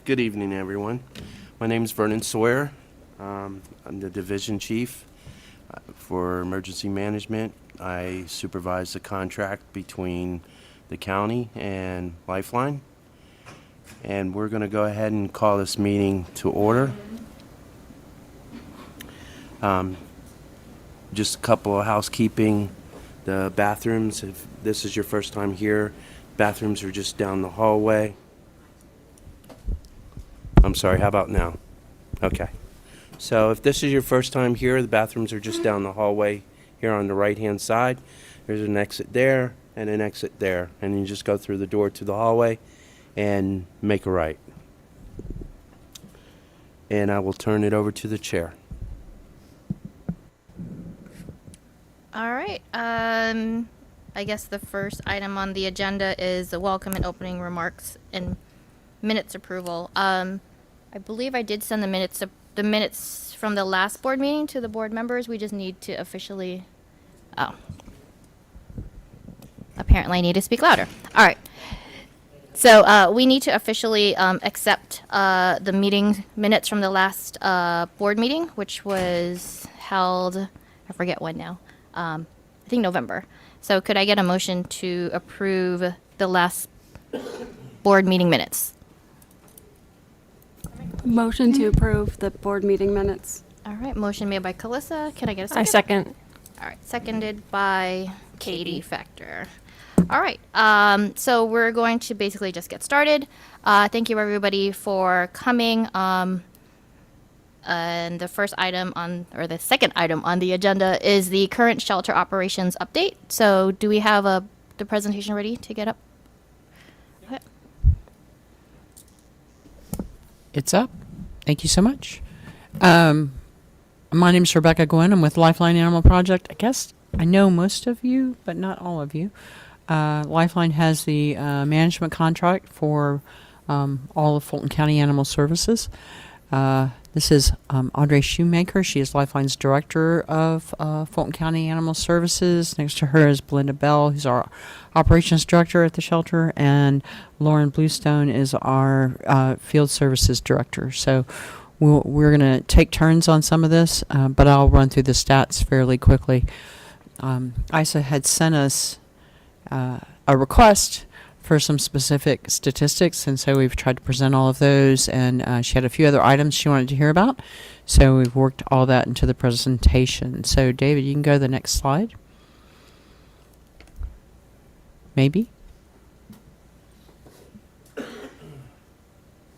Good evening, everyone. My name is Vernon Sawyer. I'm the division chief for emergency management. I supervise the contract between the county and Lifeline. And we're going to go ahead and call this meeting to order. Just a couple of housekeeping. The bathrooms, if this is your first time here, bathrooms are just down the hallway. I'm sorry, how about now? Okay. So if this is your first time here, the bathrooms are just down the hallway here on the right-hand side. There's an exit there and an exit there. And you just go through the door to the hallway and make a right. And I will turn it over to the chair. All right. I guess the first item on the agenda is the welcome and opening remarks and minutes approval. I believe I did send the minutes from the last board meeting to the board members. We just need to officially. Oh. Apparently, I need to speak louder. All right. So we need to officially accept the meeting minutes from the last board meeting, which was held. I forget when now. I think November. So could I get a motion to approve the last board meeting minutes? Motion to approve the board meeting minutes. All right, motion made by Calissa. Can I get a second? I second. All right, seconded by Katie Factor. All right, so we're going to basically just get started. Thank you everybody for coming. And the first item or the second item on the agenda is the current shelter operations update. So do we have the presentation ready to get up? Okay. It's up. Thank you so much. My name is Rebecca Gwynn. I'm with Lifeline Animal Project. I guess I know most of you, but not all of you. Lifeline has the management contract for all of Fulton County Animal Services. This is Audrey Shoemaker. She is Lifeline's director of Fulton County Animal Services. Next to her is Belinda Bell, who's our operations director at the shelter, and Lauren Bluestone is our field services director. So we're going to take turns on some of this, but I'll run through the stats fairly quickly. ISA had sent us a request for some specific statistics, and so we've tried to present all of those, and she had a few other items she wanted to hear about, so we've worked all that into the presentation. So David, you can go to the next slide. Maybe.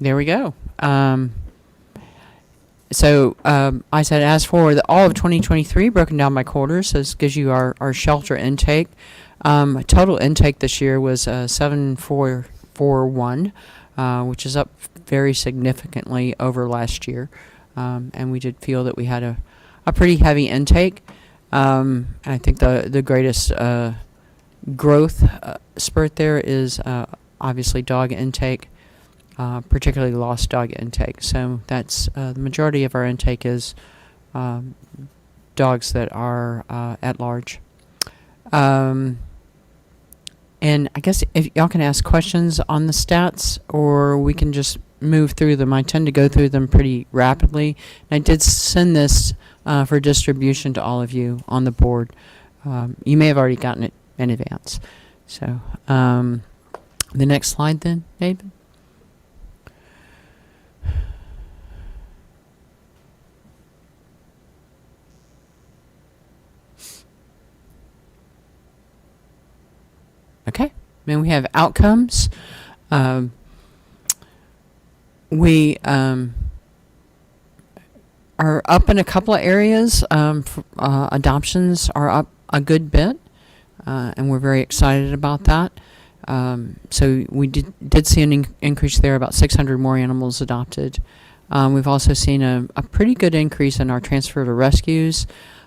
There we go. So I said as for all of 2023 broken down by quarters, so this gives you our shelter intake. Total intake this year was 7,441, which is up very significantly over last year. And we did feel that we had a pretty heavy intake. And I think the greatest growth spurt there is obviously dog intake, particularly lost dog intake. So that's the majority of our intake is dogs that are at large. And I guess if y'all can ask questions on the stats, or we can just move through them. I tend to go through them pretty rapidly. And I did send this for distribution to all of you on the board. You may have already gotten it in advance. So the next slide then, David. Okay, then we have outcomes. We are up in a couple of areas. Adoptions are up a good bit, and we're very excited about that. So we did see an increase there, about 600 more animals adopted. We've also seen a pretty good increase in our transfer to rescues.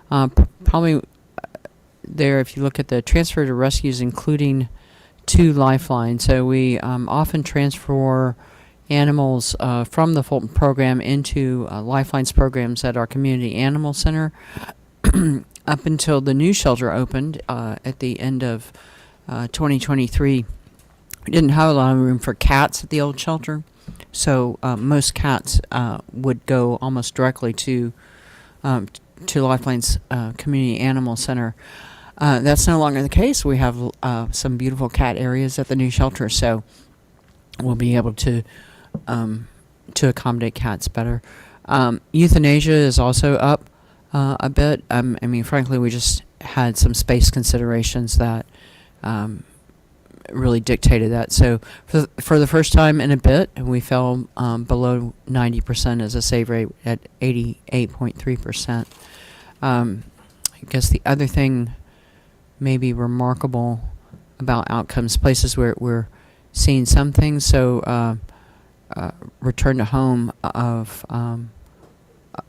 Probably there, if you look at the transfer to rescues, including to Lifeline. So we often transfer animals from the Fulton program into Lifeline's programs at our community animal center. Up until the new shelter opened at the end of 2023, we didn't have a lot of room for cats at the old shelter. So most cats would go almost directly to Lifeline's Community Animal Center. That's no longer the case. We have some beautiful cat areas at the new shelter, so we'll be able to accommodate cats better. Euthanasia is also up a bit. I mean, frankly, we just had some space considerations that really dictated that. So for the first time in a bit, we fell below 90% as a save rate at 88.3%. I guess the other thing maybe remarkable about outcomes, places where we're seeing some things. So return to home of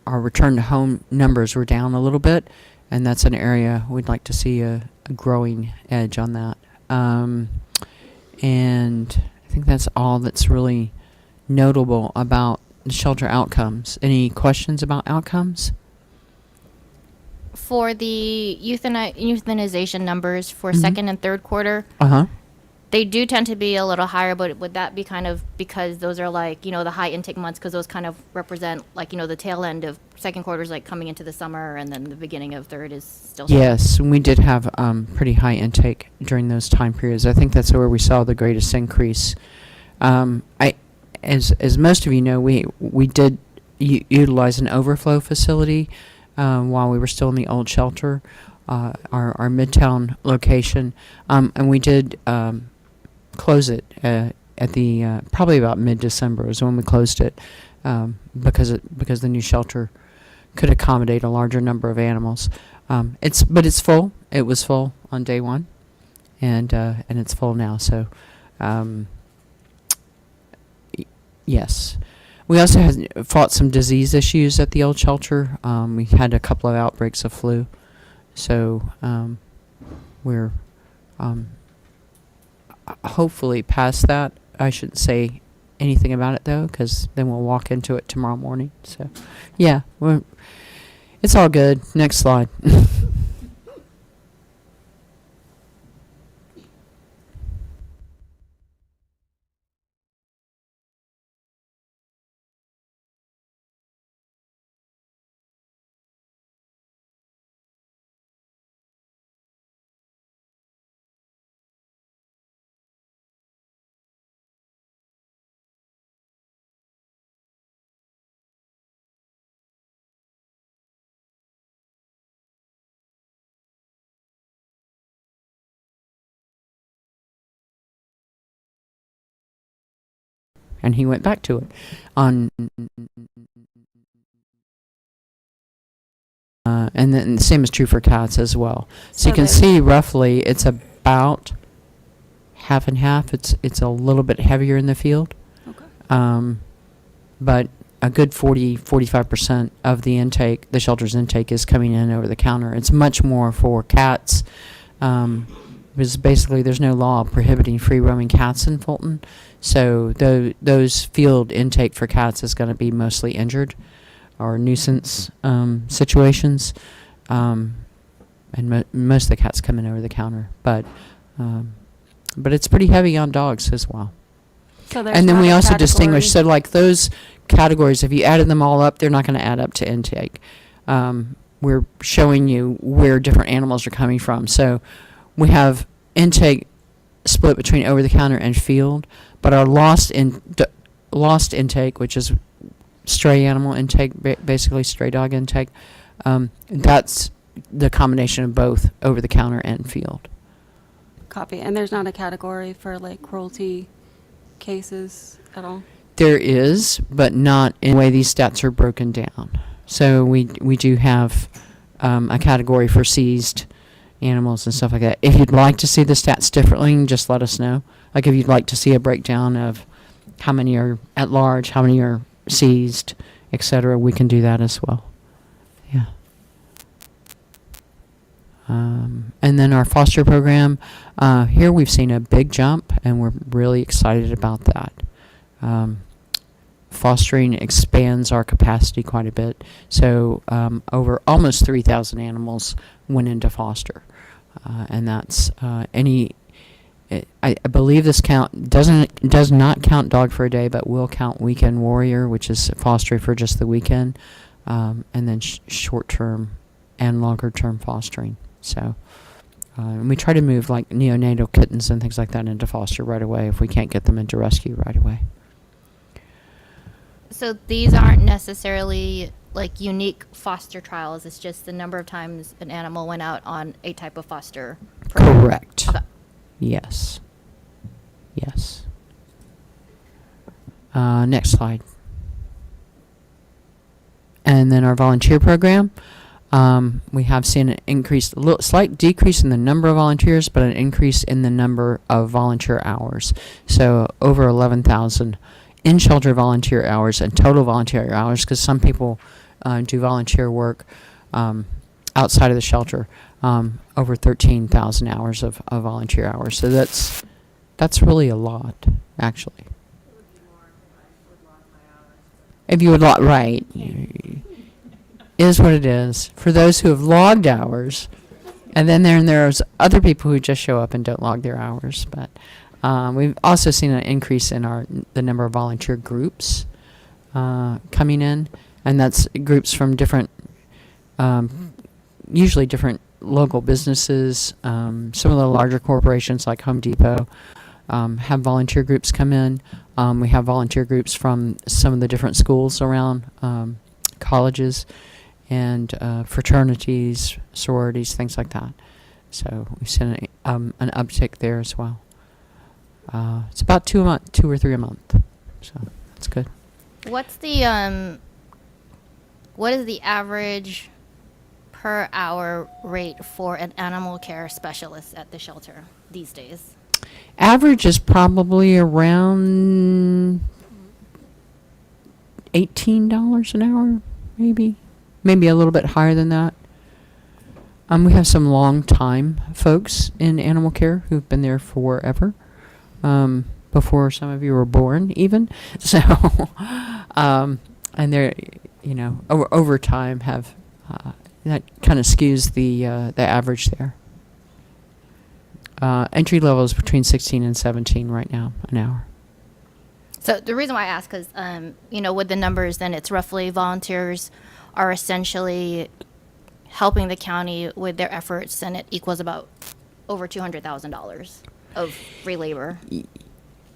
our return to home numbers were down a little bit, and that's an area we'd like to see a growing edge on that. And I think that's all that's really notable about the shelter outcomes. Any questions about outcomes? For the euthanization numbers for second and third quarter, Uh-huh. they do tend to be a little higher, but would that be kind of because those are like, the high intake months, because those kind of represent like, the tail end of second quarter is like coming into the summer, and then the beginning of third is still summer? Yes, we did have pretty high intake during those time periods. I think that's where we saw the greatest increase. As most of you know, we did utilize an overflow facility while we were still in the old shelter, our Midtown location, and we did close it at the probably about mid-December is when we closed it, because the new shelter could accommodate a larger number of animals. It's full. It was full on day one, and it's full now. So, yes. We also fought some disease issues at the old shelter. We had a couple of outbreaks of flu, so we're hopefully past that. I shouldn't say anything about it though, because then we'll walk into it tomorrow morning. So, yeah, it's all good. Next slide. And he went back to it on and then the same is true for cats as well. So you can see roughly it's about half and half. It's a little bit heavier in the field. Okay. But a good 45% of the intake, the shelter's intake, is coming in over the counter. It's much more for cats, because basically there's no law prohibiting free roaming cats in Fulton. So those field intake for cats is going to be mostly injured or nuisance situations, and most of the cats come in over the counter. But it's pretty heavy on dogs as well. So there's And then not we a also category. distinguish, so like those categories, if you added them all up, they're not going to add up to intake. We're showing you where different animals are coming from. So we have intake split between over-the-counter and field, but our lost intake, which is stray animal intake, basically stray dog intake, that's the combination of both over-the-counter and field. Copy. And there's not a category for like cruelty cases at all? There is, but not in the way these stats are broken down. So we do have a category for seized animals and stuff like that. If you'd like to see the stats differently, just let us know. Like if you'd like to see a breakdown of how many are at large, how many are seized, etc., we can do that as well. Yeah. And then our foster program, here we've seen a big jump, and we're really excited about that. Fostering expands our capacity quite a bit. So over almost 3,000 animals went into foster. And that's I believe this count does not count Dog for a Day, but will count Weekend Warrior, which is fostering for just the weekend, and then short-term and longer-term fostering. So and we try to move like neonatal kittens and things like that into foster right away if we can't get them into rescue right away. So these aren't necessarily like unique foster trials. It's just the number of times an animal went out on a type of foster program. Correct. Okay. Yes. Yes. Next slide. And then our volunteer program. We have seen an increase, a little slight decrease in the number of volunteers, but an increase in the number of volunteer hours. So over 11,000 in-shelter volunteer hours and total volunteer hours, because some people do volunteer work outside of the shelter. Over 13,000 hours of volunteer hours. So that's really a lot, actually. If you would log, right. Is what it is. For those who have logged hours, and then there's other people who just show up and don't log their hours. But we've also seen an increase in the number of volunteer groups coming in, and that's groups from different, usually different local businesses. Some of the larger corporations like Home Depot have volunteer groups come in. We have volunteer groups from some of the different schools around, colleges, and fraternities, sororities, things like that. So we've seen an uptick there as well. It's about 2 or 3 a month, so that's good. What is the average per hour rate for an animal care specialist at the shelter these days? Average is probably around $18 an hour, maybe a little bit higher than that. We have some long-time folks in animal care who've been there forever, before some of you were born, even. So, and they're, over time have that kind of skews the average there. Entry level is between 16 and 17 right now an hour. So the reason why I ask is, with the numbers, then it's roughly volunteers are essentially helping the county with their efforts, and it equals about over $200,000 of free labor,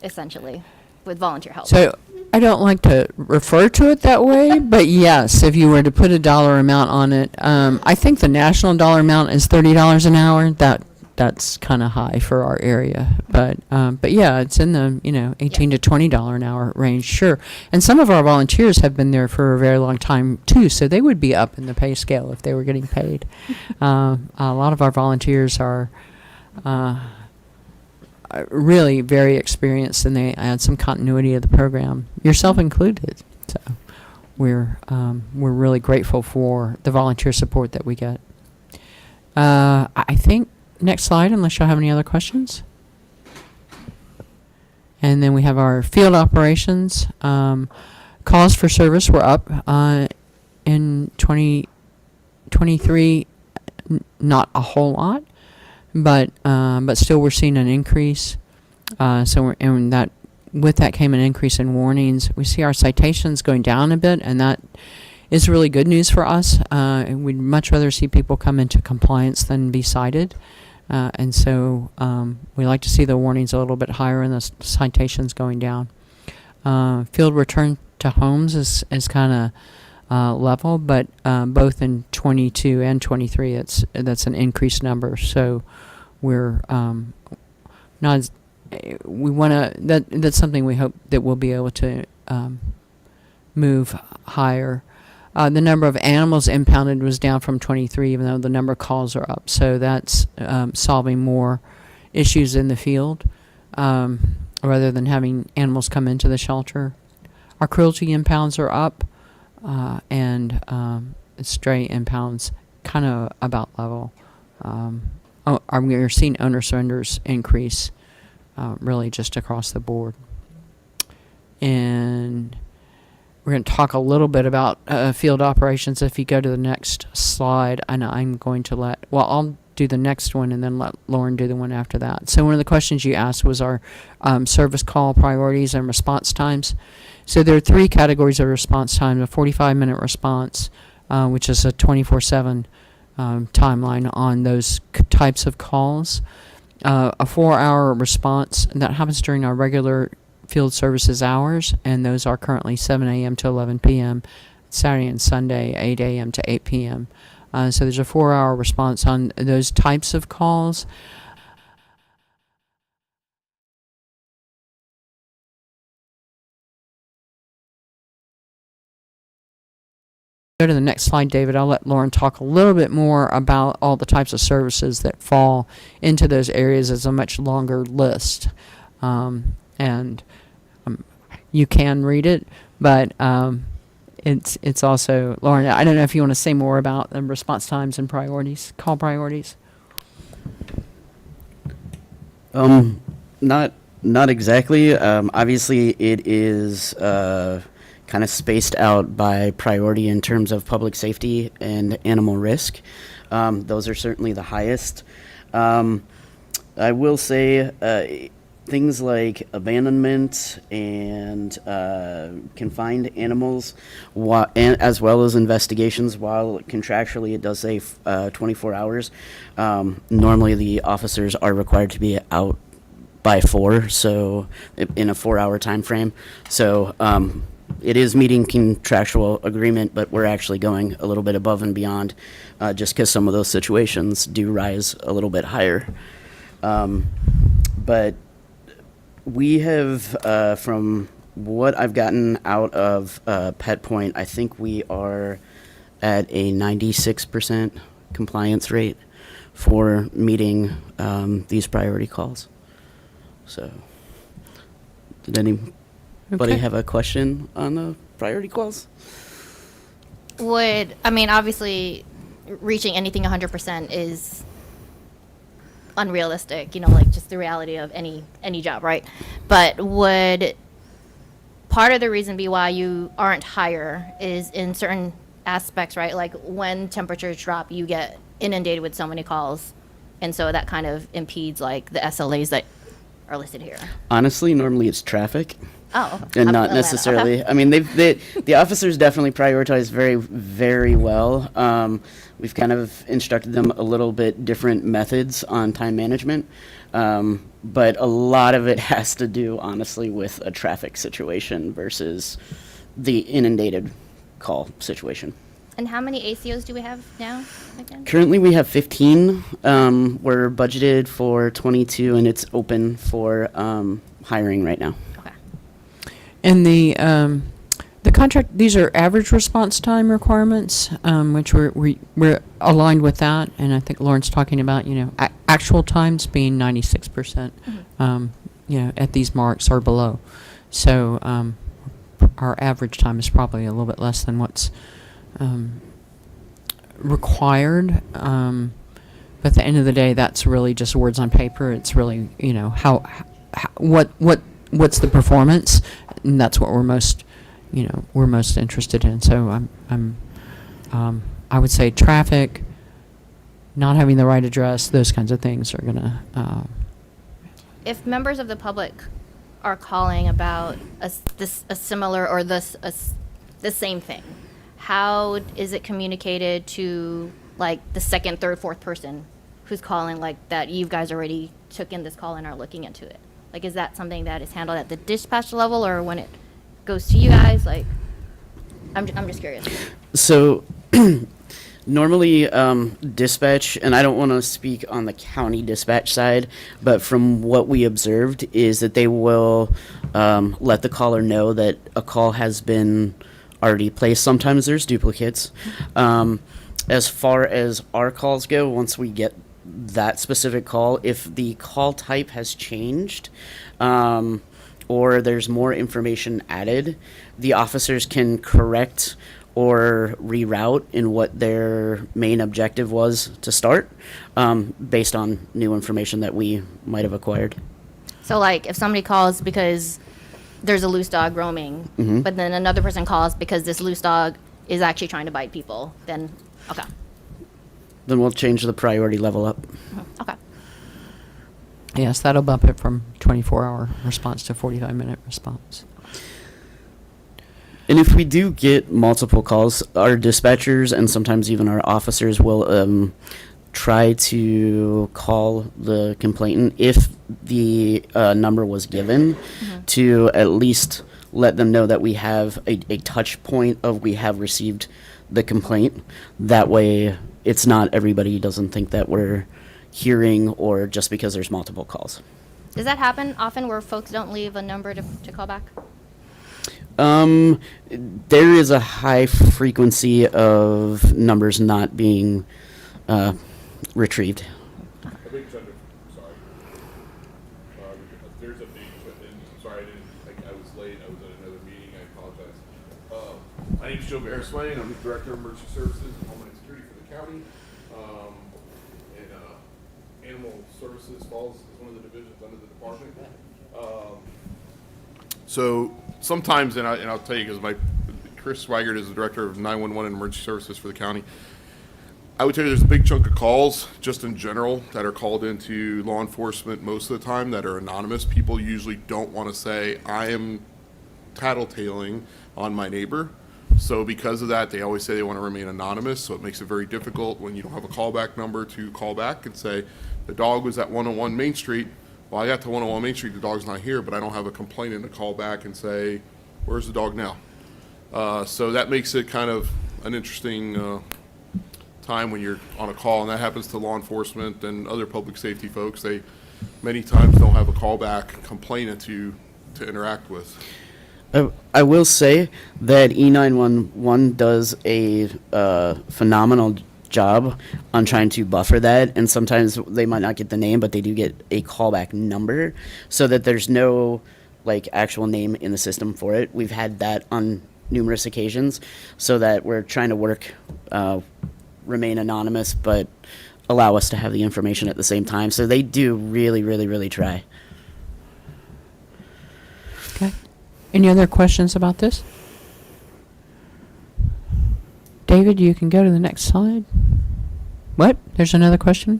essentially, with volunteer help. So I don't like to refer to it that way, but yes, if you were to put a dollar amount on it, I think the national dollar amount is $30 an hour. That's kind of high for our area, but yeah, it's in the $18 to $20 an hour range, sure. And some of our volunteers have been there for a very long time too, so they would be up in the pay scale if they were getting paid. A lot of our volunteers are really very experienced, and they add some continuity of the program, yourself included. So we're really grateful for the volunteer support that we get. I think. Next slide, unless y'all have any other questions. And then we have our field operations. Calls for service were up in 2023, not a whole lot, but still we're seeing an increase. And that with that came an increase in warnings. We see our citations going down a bit, and that is really good news for us. We'd much rather see people come into compliance than be cited. And so we like to see the warnings a little bit higher and the citations going down. Field return to homes is kind of level, but both in 22 and 23, that's an increased number. So we're not as, we want to that's something we hope that we'll be able to move higher. The number of animals impounded was down from 23, even though the number of calls are up. So that's solving more issues in the field rather than having animals come into the shelter. Our cruelty impounds are up, and stray impounds kind of about level. We're seeing owner surrenders increase really just across the board. And we're going to talk a little bit about field operations. If you go to the next slide, and I'm going to do the next one and then let Lauren do the one after that. So one of the questions you asked was our service call priorities and response times. So there are 3 categories of response time: a 45-minute response, which is a 24/7 timeline on those types of calls. A 4-hour response that happens during our regular field services hours, and those are currently 7 a.m. to 11 p.m. Saturday and Sunday, 8 a.m. to 8 p.m. So there's a 4-hour response on those types of calls. Go to the next slide, David. I'll let Lauren talk a little bit more about all the types of services that fall into those areas as a much longer list. And you can read it, but it's also, Lauren, I don't know if you want to say more about response times and priorities, call priorities. Not exactly. Obviously, it is kind of spaced out by priority in terms of public safety and animal risk. Those are certainly the highest. I will say things like abandonment and confined animals, as well as investigations, while contractually it does say 24 hours, normally the officers are required to be out by 4, so in a 4-hour time frame. So it is meeting contractual agreement, but we're actually going a little bit above and beyond, just because some of those situations do rise a little bit higher. But we have, from what I've gotten out of Pet Point, I think we are at a 96% compliance rate for meeting these priority calls. So, did anybody have a question on the priority calls? Obviously, reaching anything 100% is unrealistic, like just the reality of any job, right? But would part of the reason be why you aren't higher is in certain aspects, right? Like when temperatures drop, you get inundated with so many calls, and so that kind of impedes like the SLAs that are listed here. Honestly, normally it's traffic. Oh, And I'm not in Atlanta. necessarily. Okay. I mean, the officers definitely prioritize very, very well. We've kind of instructed them a little bit different methods on time management, but a lot of it has to do, honestly, with a traffic situation versus the inundated call situation. And how many ACOs do we have now again? Currently, we have 15. We're budgeted for 22, and it's open for hiring right now. Okay. And the contract, these are average response time requirements, which we're aligned with that. And I think Lauren's talking about, actual times being 96%, at these marks or below. So our average time is probably a little bit less than what's required. But at the end of the day, that's really just words on paper. It's really, what's the performance, and that's what we're most interested in. So I would say traffic, not having the right address, those kinds of things are gonna. If members of the public are calling about a similar or the same thing, how is it communicated to like the second, third, fourth person who's calling, like that you guys already took in this call and are looking into it? Like, is that something that is handled at the dispatch level, or when it goes to you guys? Like, I'm just curious. So normally dispatch, and I don't want to speak on the county dispatch side, but from what we observed is that they will let the caller know that a call has been already placed. Sometimes there's duplicates. As far as our calls go, once we get that specific call, if the call type has changed or there's more information added, the officers can correct or reroute in what their main objective was to start, based on new information that we might have acquired. So, like, if somebody calls because there's a loose dog roaming, but then another person calls because this loose dog is actually trying to bite people, then, okay. Then we'll change the priority level up. Okay. Yes, that'll bump it from 24-hour response to 45-minute response. And if we do get multiple calls, our dispatchers and sometimes even our officers will try to call the complainant if the number was given to at least let them know that we have a touch point of we have received the complaint. That way it's not everybody doesn't think that we're hearing or just because there's multiple calls. Does that happen often where folks don't leave a number to call back? There is a high frequency of numbers not being retrieved. A big chunk of, sorry. There's a big chunk, and I'm sorry, I was late, I was at another meeting, I apologize. My name's Joe Bearswain, I'm the Director of Emergency Services and Homeland Security for the county. And Animal Services falls as one of the divisions under the department. So sometimes, and I'll tell you, because Chris Swigert is the Director of 911 and Emergency Services for the county. I would tell you there's a big chunk of calls, just in general, that are called into law enforcement most of the time that are anonymous. People usually don't want to say, I am tattletaling on my neighbor. So because of that, they always say they want to remain anonymous. So it makes it very difficult when you don't have a callback number to call back and say, the dog was at 101 Main Street. Well, I got to 101 Main Street, the dog's not here, but I don't have a complainant to call back and say, where's the dog now? So that makes it kind of an interesting time when you're on a call, and that happens to law enforcement and other public safety folks. They many times don't have a callback complainant to interact with. I will say that E911 does a phenomenal job on trying to buffer that, and sometimes they might not get the name, but they do get a callback number, so that there's no like actual name in the system for it. We've had that on numerous occasions, so that we're trying to work remain anonymous, but allow us to have the information at the same time. So they do really, really, really try. Okay. Any other questions about this? David, you can go to the next slide. What? There's another question?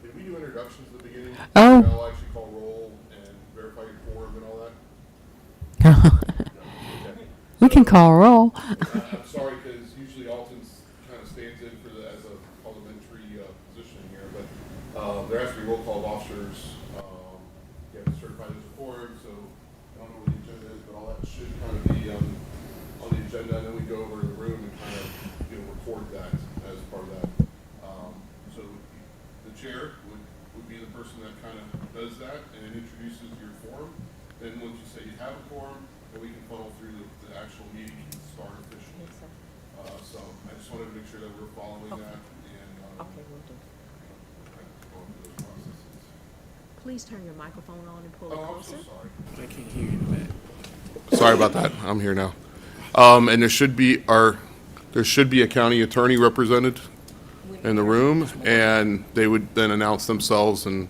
Did we do introductions at the beginning? Oh. I'll actually call roll and verify your quorum and all that. Okay. We can call a roll. I'm sorry, because usually Alton's kind of stands in for as a parliamentary position here, but there has to be roll call of officers. You have to certify there's a quorum, so I don't know what the agenda is, but all that should kind of be on the agenda, and then we go over to the room and kind of record that as part of that. So the chair would be the person that kind of does that and introduces your forum. Then once you say you have a quorum, then we can funnel through the actual meeting and start officially. So I just wanted to make sure that we're following that and Okay, we'll do. kind of going through those processes. Please turn your microphone on and pull it Oh, I'm so closer. sorry. I can't hear you in the back. Sorry about that. I'm here now. And there should be a county attorney represented in the room, and they would then announce themselves, and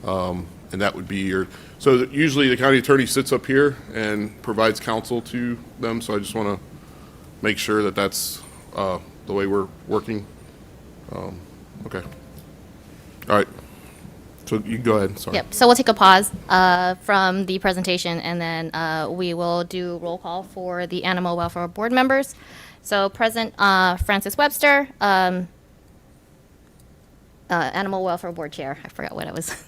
that would be your. So usually the county attorney sits up here and provides counsel to them. So I just want to make sure that that's the way we're working. Okay. All right. So you go ahead. Sorry. Yep. So we'll take a pause from the presentation, and then we will do roll call for the Animal Welfare Board members. So present, Francis Webster, Animal Welfare Board Chair. I forgot what I was.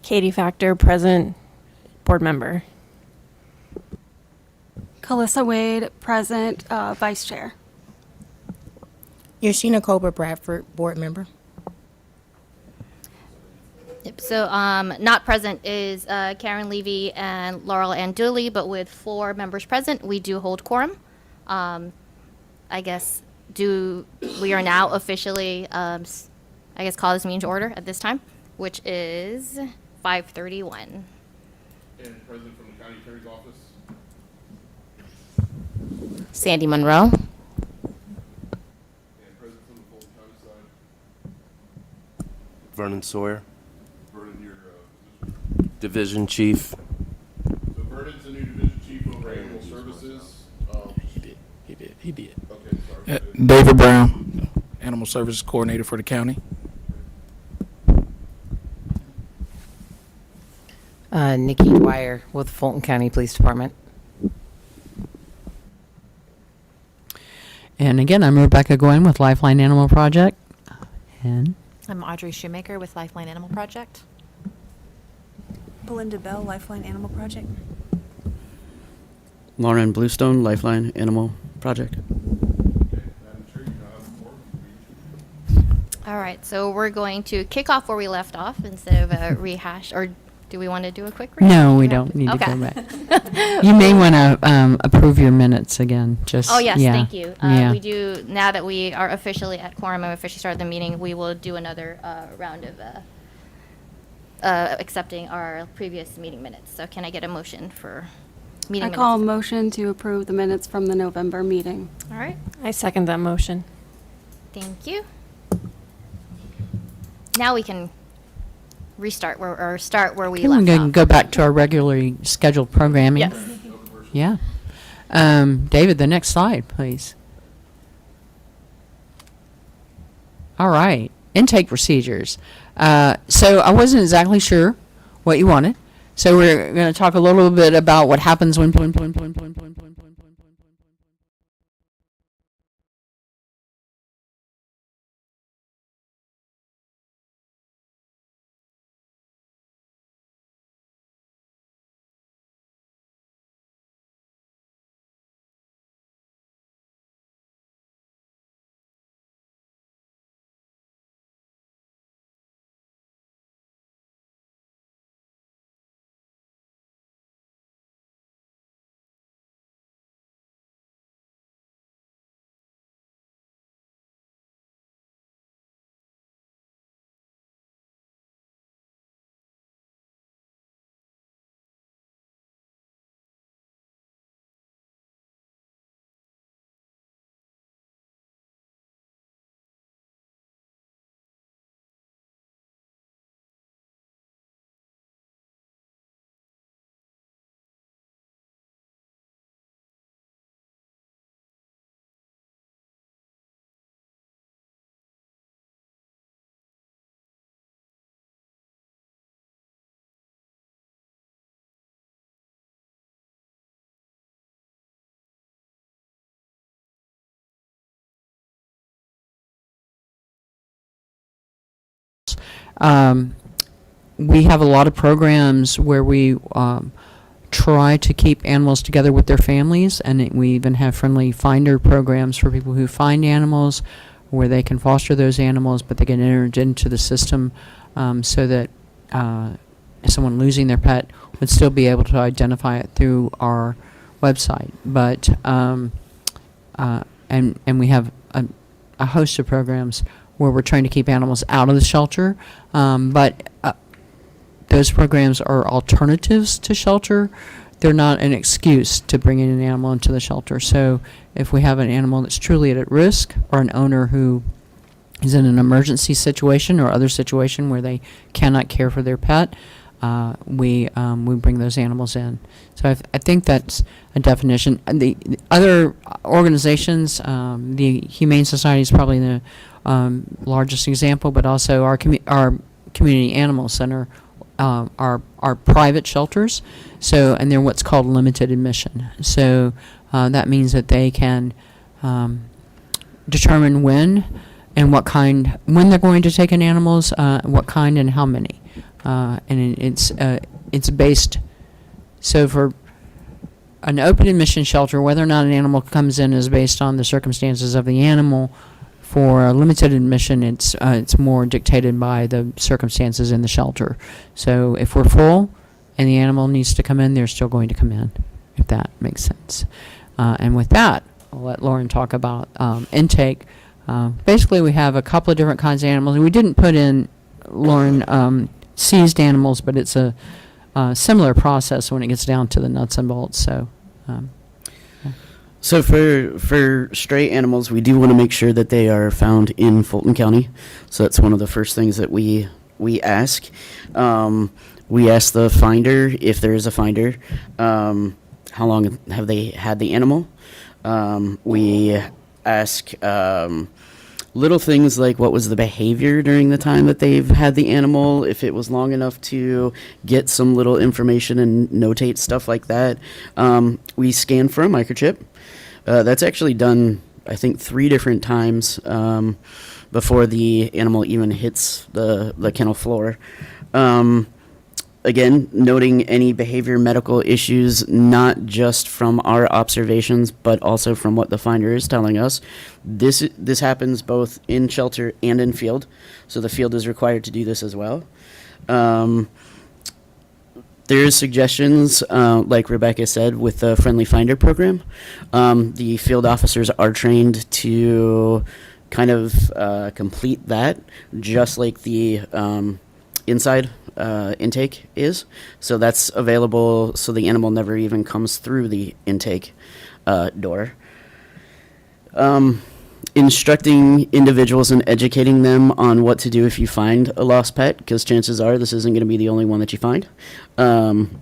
Katie Factor, present, board member. Calissa Wade, present, vice chair. Yoshina Cobra Bradford, board member. Yep. So not present is Karen Levy and Laurel Ann Dooley, but with 4 members present, we do hold quorum. I guess we are now officially, I guess, call this meeting to order at this time, which is 5:31. And present from the county attorney's office. Sandy Monroe. And present from the Fulton County side. Vernon Sawyer, Vernon, your Division Chief. So Vernon's the new division chief over animal services. He did. Okay, sorry. David Brown, Animal Services Coordinator for the county. Nikki Dwyer with Fulton County Police Department. And again, I'm Rebecca Gwen with Lifeline Animal Project. And I'm Audrey Shoemaker with Lifeline Animal Project. Belinda Bell, Lifeline Animal Project. Lauren Bluestone, Lifeline Animal Project. All right, so we're going to kick off where we left off instead of a rehash, or do we want to do a quick rehash? no, we Yeah. don't need Okay. to go back. You may want to approve your minutes again. Just Oh, yes, yeah. thank you. Yeah. We do, now that we are officially at quorum and officially started the meeting, we will do another round of accepting our previous meeting minutes. So can I get a motion for meeting I minutes? call a motion to approve the minutes from the November meeting. All right, I second that motion. thank you. Now we can restart or start where we Okay, left we're going to off. go back to our regularly scheduled programming. Yes. Yeah. David, the next slide, please. All right. Intake procedures. So I wasn't exactly sure what you wanted. So we're going to talk a little bit about what happens when we have a lot of programs where we try to keep animals together with their families, and we even have friendly finder programs for people who find animals where they can foster those animals, but they get entered into the system so that someone losing their pet would still be able to identify it through our website. But and we have a host of programs where we're trying to keep animals out of the shelter, but those programs are alternatives to shelter. They're not an excuse to bring in an animal into the shelter. So if we have an animal that's truly at risk, or an owner who is in an emergency situation or other situation where they cannot care for their pet, we bring those animals in. So I think that's a definition. And the other organizations, the Humane Society is probably the largest example, but also our community animal center are private shelters. So, and they're what's called limited admission. So that means that they can determine when and what kind, when they're going to take in animals, what kind and how many. And it's based, so for an open admission shelter, whether or not an animal comes in is based on the circumstances of the animal. For a limited admission, it's more dictated by the circumstances in the shelter. So if we're full and the animal needs to come in, they're still going to come in, if that makes sense. And with that, I'll let Lauren talk about intake. Basically, we have a couple of different kinds of animals. We didn't put in, Lauren, seized animals, but it's a similar process when it gets down to the nuts and bolts. So. So for stray animals, we do want to make sure that they are found in Fulton County. So that's one of the first things that we ask. We ask the finder, if there is a finder, how long have they had the animal. We ask little things like what was the behavior during the time that they've had the animal, if it was long enough to get some little information and notate stuff like that. We scan for a microchip. That's actually done, I think, 3 different times before the animal even hits the kennel floor. Again, noting any behavior medical issues, not just from our observations, but also from what the finder is telling us. This happens both in shelter and in field, so the field is required to do this as well. There's suggestions, like Rebecca said, with the Friendly Finder program. The field officers are trained to kind of complete that, just like the inside intake is. So that's available so the animal never even comes through the intake door. Instructing individuals and educating them on what to do if you find a lost pet, because chances are this isn't going to be the only one that you find. And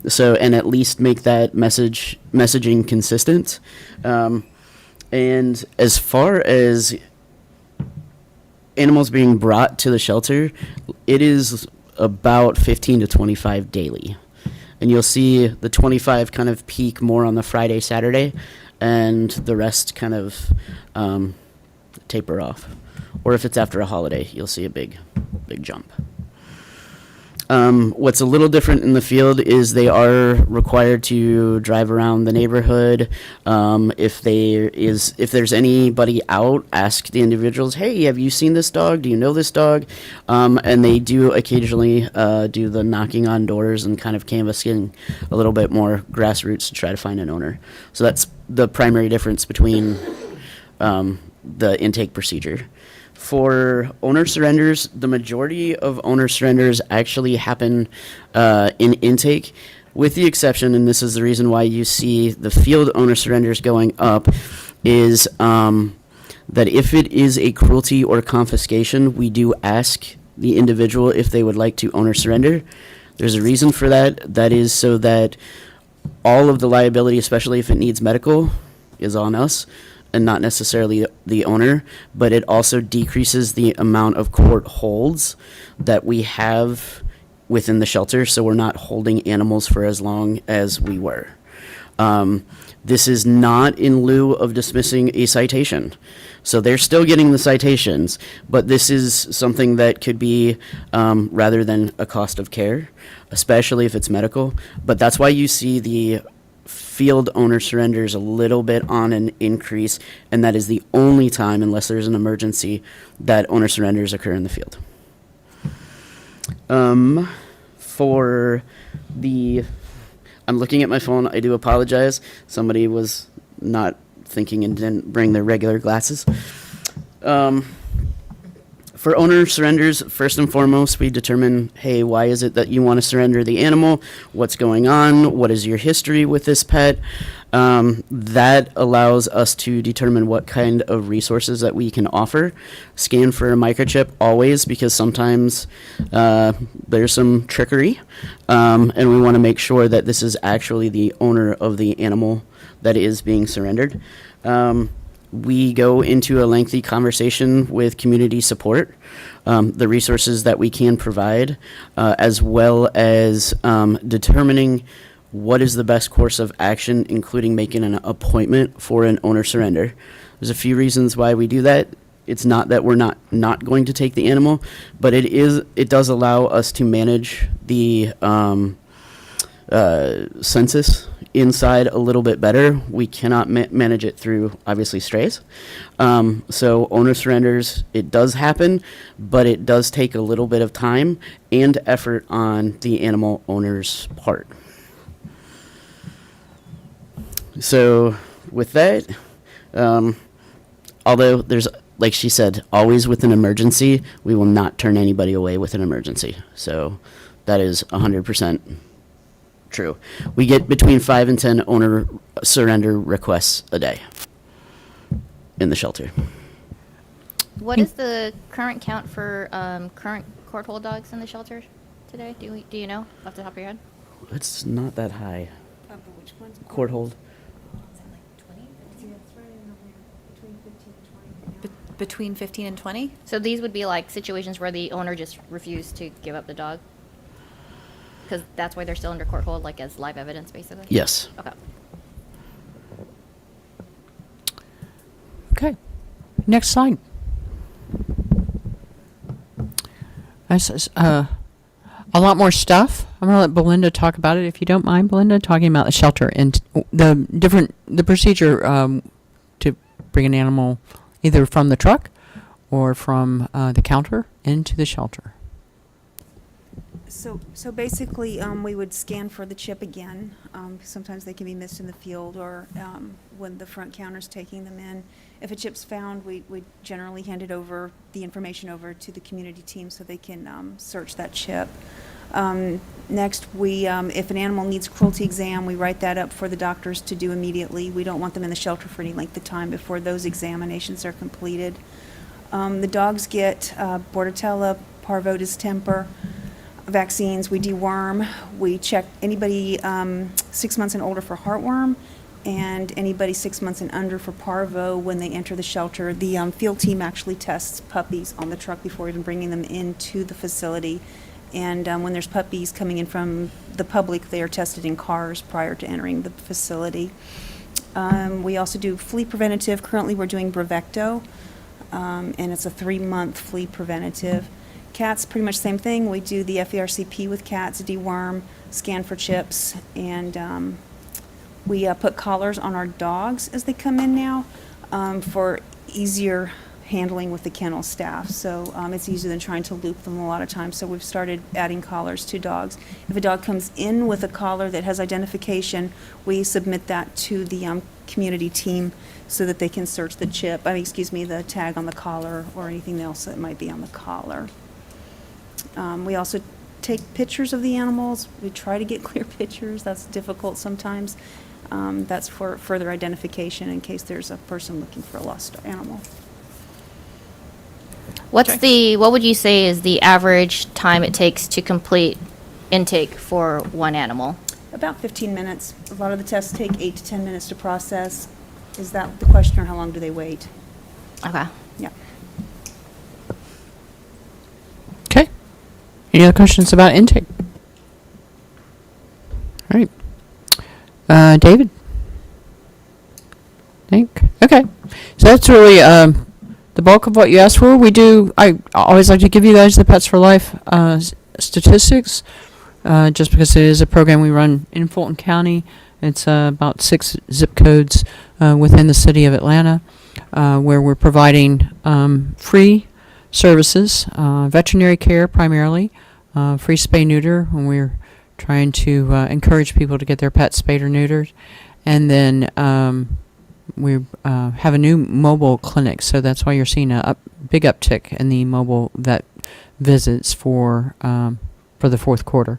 at least make that messaging consistent. And as far as animals being brought to the shelter, it is about 15 to 25 daily. And you'll see the 25 kind of peak more on the Friday, Saturday, and the rest kind of taper off. Or if it's after a holiday, you'll see a big jump. What's a little different in the field is they are required to drive around the neighborhood. If there's anybody out, ask the individuals, hey, have you seen this dog? Do you know this dog? And they do occasionally do the knocking on doors and kind of canvassing a little bit more grassroots to try to find an owner. So that's the primary difference between the intake procedure. For owner surrenders, the majority of owner surrenders actually happen in intake, with the exception, and this is the reason why you see the field owner surrenders going up, is that if it is a cruelty or confiscation, we do ask the individual if they would like to owner surrender. There's a reason for that. That is so that all of the liability, especially if it needs medical, is on us, and not necessarily the owner, but it also decreases the amount of court holds that we have within the shelter, so we're not holding animals for as long as we were. This is not in lieu of dismissing a citation. So they're still getting the citations, but this is something that could be rather than a cost of care, especially if it's medical. But that's why you see the field owner surrenders a little bit on an increase, and that is the only time, unless there's an emergency, that owner surrenders occur in the field. I'm looking at my phone, I do apologize. Somebody was not thinking and didn't bring their regular glasses. For owner surrenders, first and foremost, we determine, hey, why is it that you want to surrender the animal? What's going on? What is your history with this pet? That allows us to determine what kind of resources that we can offer. Scan for a microchip always, because sometimes there's some trickery, and we want to make sure that this is actually the owner of the animal that is being surrendered. We go into a lengthy conversation with community support, the resources that we can provide, as well as determining what is the best course of action, including making an appointment for an owner surrender. There's a few reasons why we do that. It's not that we're not going to take the animal, but it does allow us to manage the census inside a little bit better. We cannot manage it through, obviously, strays. So owner surrenders, it does happen, but it does take a little bit of time and effort on the animal owner's part. So with that, although there's, like she said, always with an emergency, we will not turn anybody away with an emergency. So that is 100% true. We get between 5 and 10 owner surrender requests a day in the shelter. What is the current count for current court hold dogs in the shelter today? Do you know off the top of your head? It's not that high. Court hold. Between 15 and 20? So these would be like situations where the owner just refused to give up the dog? Because that's why they're still under court hold, like as live evidence, basically? Yes. Okay. Okay. Next slide. A lot more stuff. I'm going to let Belinda talk about it, if you don't mind, Belinda, talking about the shelter and the procedure to bring an animal either from the truck or from the counter into the shelter. So basically, we would scan for the chip again. Sometimes they can be missed in the field or when the front counter's taking them in. If a chip's found, we generally hand the information over to the community team so they can search that chip. Next, if an animal needs cruelty exam, we write that up for the doctors to do immediately. We don't want them in the shelter for any length of time before those examinations are completed. The dogs get Bordetella, Parvo, distemper vaccines. We deworm. We check anybody 6 months and older for heartworm, and anybody 6 months and under for parvo when they enter the shelter. The field team actually tests puppies on the truck before even bringing them into the facility. And when there's puppies coming in from the public, they are tested in cars prior to entering the facility. We also do flea preventative. Currently, we're doing Bravecto, and it's a 3-month flea preventative. Cats, pretty much same thing. We do the FERCP with cats, deworm, scan for chips, and we put collars on our dogs as they come in now for easier handling with the kennel staff. So it's easier than trying to loop them a lot of times. So we've started adding collars to dogs. If a dog comes in with a collar that has identification, we submit that to the community team so that they can search the chip, the tag on the collar or anything else that might be on the collar. We also take pictures of the animals. We try to get clear pictures. That's difficult sometimes. That's for further identification in case there's a person looking for a lost animal. What would you say is the average time it takes to complete intake for one animal? About 15 minutes. A lot of the tests take 8 to 10 minutes to process. Is that the question, or how long do they wait? Okay. Yeah. Okay. Any other questions about intake? All right. David? Okay. So that's really the bulk of what you asked for. I always like to give you guys the Pets for Life statistics, just because it is a program we run in Fulton County. It's about 6 zip codes within the city of Atlanta, where we're providing free services, veterinary care primarily, free spay-neuter, when we're trying to encourage people to get their pets spayed or neutered. And then we have a new mobile clinic, so that's why you're seeing a big uptick in the mobile vet visits for the fourth quarter.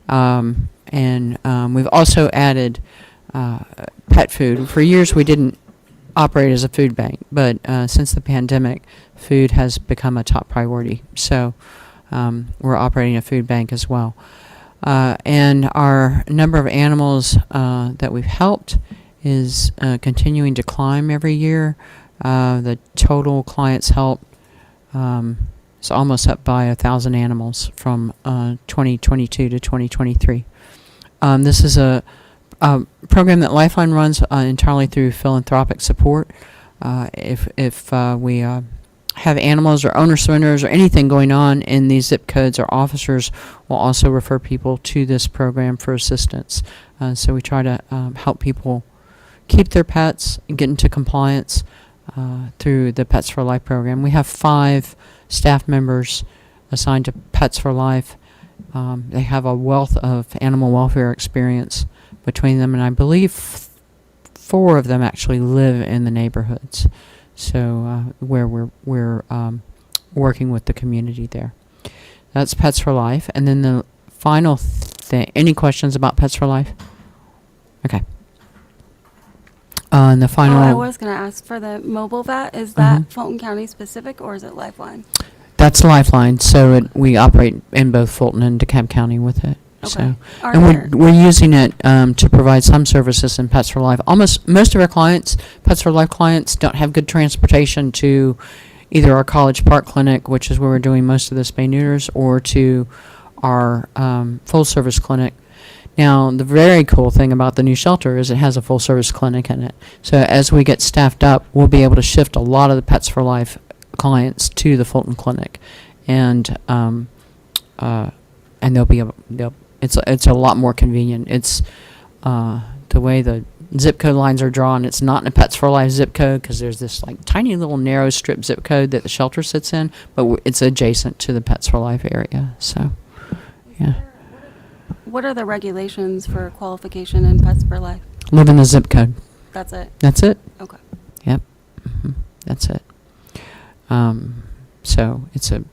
And we've also added pet food. For years, we didn't operate as a food bank, but since the pandemic, food has become a top priority. So we're operating a food bank as well. And our number of animals that we've helped is continuing to climb every year. The total clients helped is almost up by 1,000 animals from 2022 to 2023. This is a program that Lifeline runs entirely through philanthropic support. If we have animals or owner surrenders or anything going on in these zip codes, our officers will also refer people to this program for assistance. So we try to help people keep their pets and get into compliance through the Pets for Life program. We have 5 staff members assigned to Pets for Life. They have a wealth of animal welfare experience between them, and I believe 4 of them actually live in the neighborhoods. So where we're working with the community there. That's Pets for Life. And then the final thing, any questions about Pets for Life? Okay. And the final... I was going to ask for the mobile vet. Is that Fulton County specific, or is it Lifeline? That's Lifeline. So we operate in both Fulton and DeKalb County with it. So, Are and there- we're using it to provide some services in Pets for Life. Almost most of our clients, Pets for Life clients, don't have good transportation to either our College Park clinic, which is where we're doing most of the spay neuters, or to our full service clinic. Now, the very cool thing about the new shelter is it has a full service clinic in it. So as we get staffed up, we'll be able to shift a lot of the Pets for Life clients to the Fulton clinic, and they'll be able. It's a lot more convenient. It's the way the zip code lines are drawn. It's not in a Pets for Life zip code because there's this like tiny little narrow strip zip code that the shelter sits in, but it's adjacent to the Pets for Life area. So, yeah, What are the regulations for qualification in Pets for Life? live in the zip code. That's it? That's it. Okay. Yep. That's it. So it's a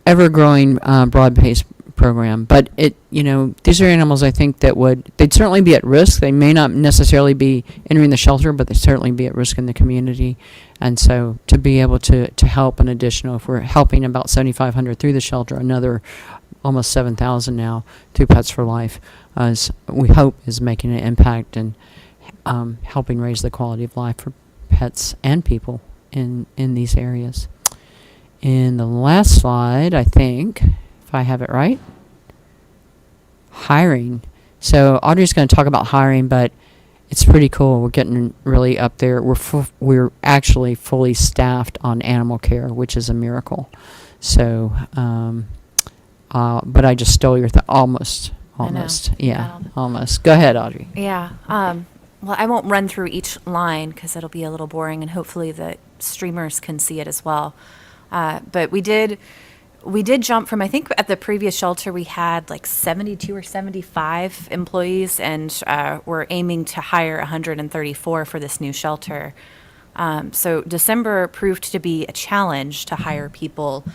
ever-growing, broad-based program. But these are animals I think they'd certainly be at risk. They may not necessarily be entering the shelter, but they'd certainly be at risk in the community. And so to be able to help an additional, if we're helping about 7,500 through the shelter, another almost 7,000 now through Pets for Life, as we hope is making an impact and helping raise the quality of life for pets and people in these areas. In the last slide, I think, if I have it right, hiring. So Audrey's going to talk about hiring, but it's pretty cool. We're getting really up there. We're actually fully staffed on animal care, which is a miracle. So, but I just stole your almost. Yeah, almost. Go ahead, Audrey. Yeah. Well, I won't run through each line because it'll be a little boring, and hopefully the streamers can see it as well. But we did jump from, I think at the previous shelter we had like 72 or 75 employees, and we're aiming to hire 134 for this new shelter. So December proved to be a challenge to hire people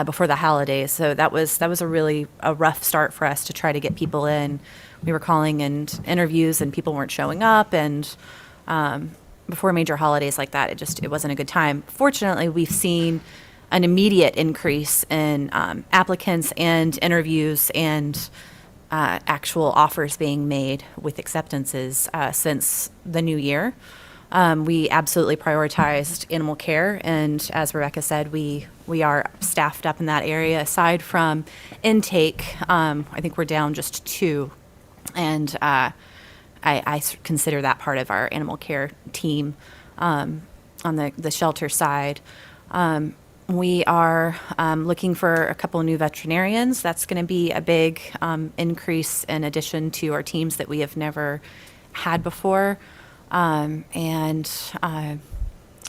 before the holidays. So that was a rough start for us to try to get people in. We were calling and interviews and people weren't showing up, and before major holidays like that, it wasn't a good time. Fortunately, we've seen an immediate increase in applicants and interviews and actual offers being made with acceptances since the new year. We absolutely prioritized animal care, and as Rebecca said, we are staffed up in that area. Aside from intake, I think we're down just 2, and I consider that part of our animal care team on the shelter side. We are looking for a couple of new veterinarians. That's going to be a big increase in addition to our teams that we have never had before. And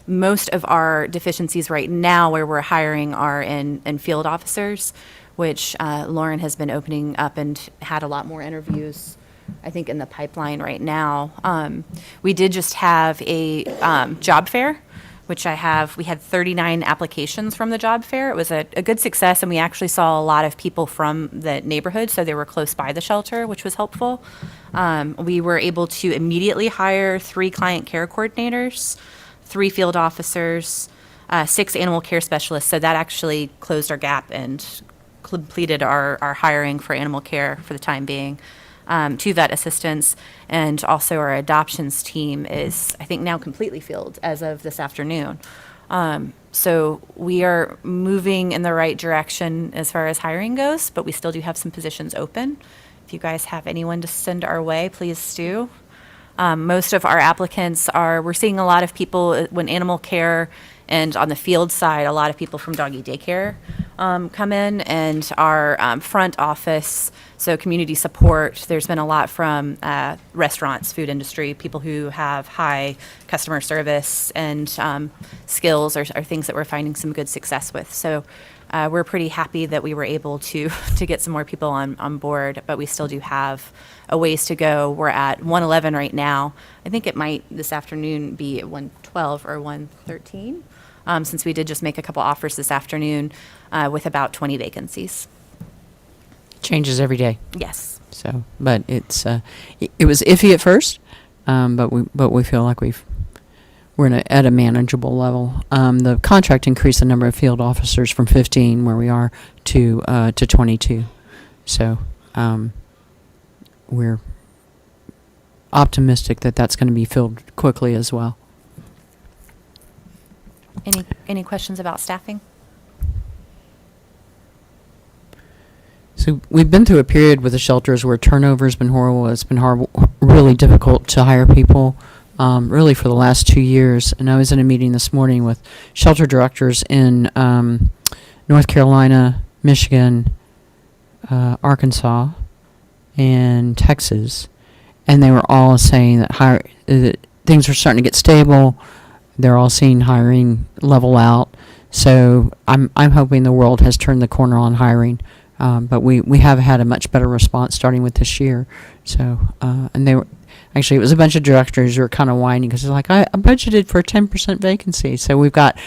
most of our deficiencies right now where we're hiring are in field officers, which Lauren has been opening up and had a lot more interviews, I think, in the pipeline right now. We did just have a job fair, which we had 39 applications from the job fair. It was a good success, and we actually saw a lot of people from the neighborhood, so they were close by the shelter, which was helpful. We were able to immediately hire 3 client care coordinators, 3 field officers, 6 animal care specialists, so that actually closed our gap and completed our hiring for animal care for the time being. 2 vet assistants, and also our adoptions team is, I think, now completely filled as of this afternoon. So we are moving in the right direction as far as hiring goes, but we still do have some positions open. If you guys have anyone to send our way, please do. Most of our applicants we're seeing a lot of people when animal care, and on the field side, a lot of people from doggy daycare come in, and our front office, so community support, there's been a lot from restaurants, food industry, people who have high customer service and skills are things that we're finding some good success with. So we're pretty happy that we were able to get some more people on board, but we still do have a ways to go. We're at 111 right now. I think it might this afternoon be at 112 or 113, since we did just make a couple offers this afternoon with about 20 vacancies. Changes every day. Yes. So, but it was iffy at first, but we feel like we're at a manageable level. The contract increased the number of field officers from 15, where we are, to 22. So we're optimistic that that's going to be filled quickly as well. Any questions about staffing? So we've been through a period with the shelters where turnover has been horrible. It's been horrible, really difficult to hire people, really for the last 2 years. And I was in a meeting this morning with shelter directors in North Carolina, Michigan, Arkansas, and Texas, and they were all saying that things are starting to get stable. They're all seeing hiring level out. So I'm hoping the world has turned the corner on hiring. But we have had a much better response starting with this year. So, and they were, actually, it was a bunch of directors who were kind of whining because they're like, I budgeted for a 10% vacancy. So we've got,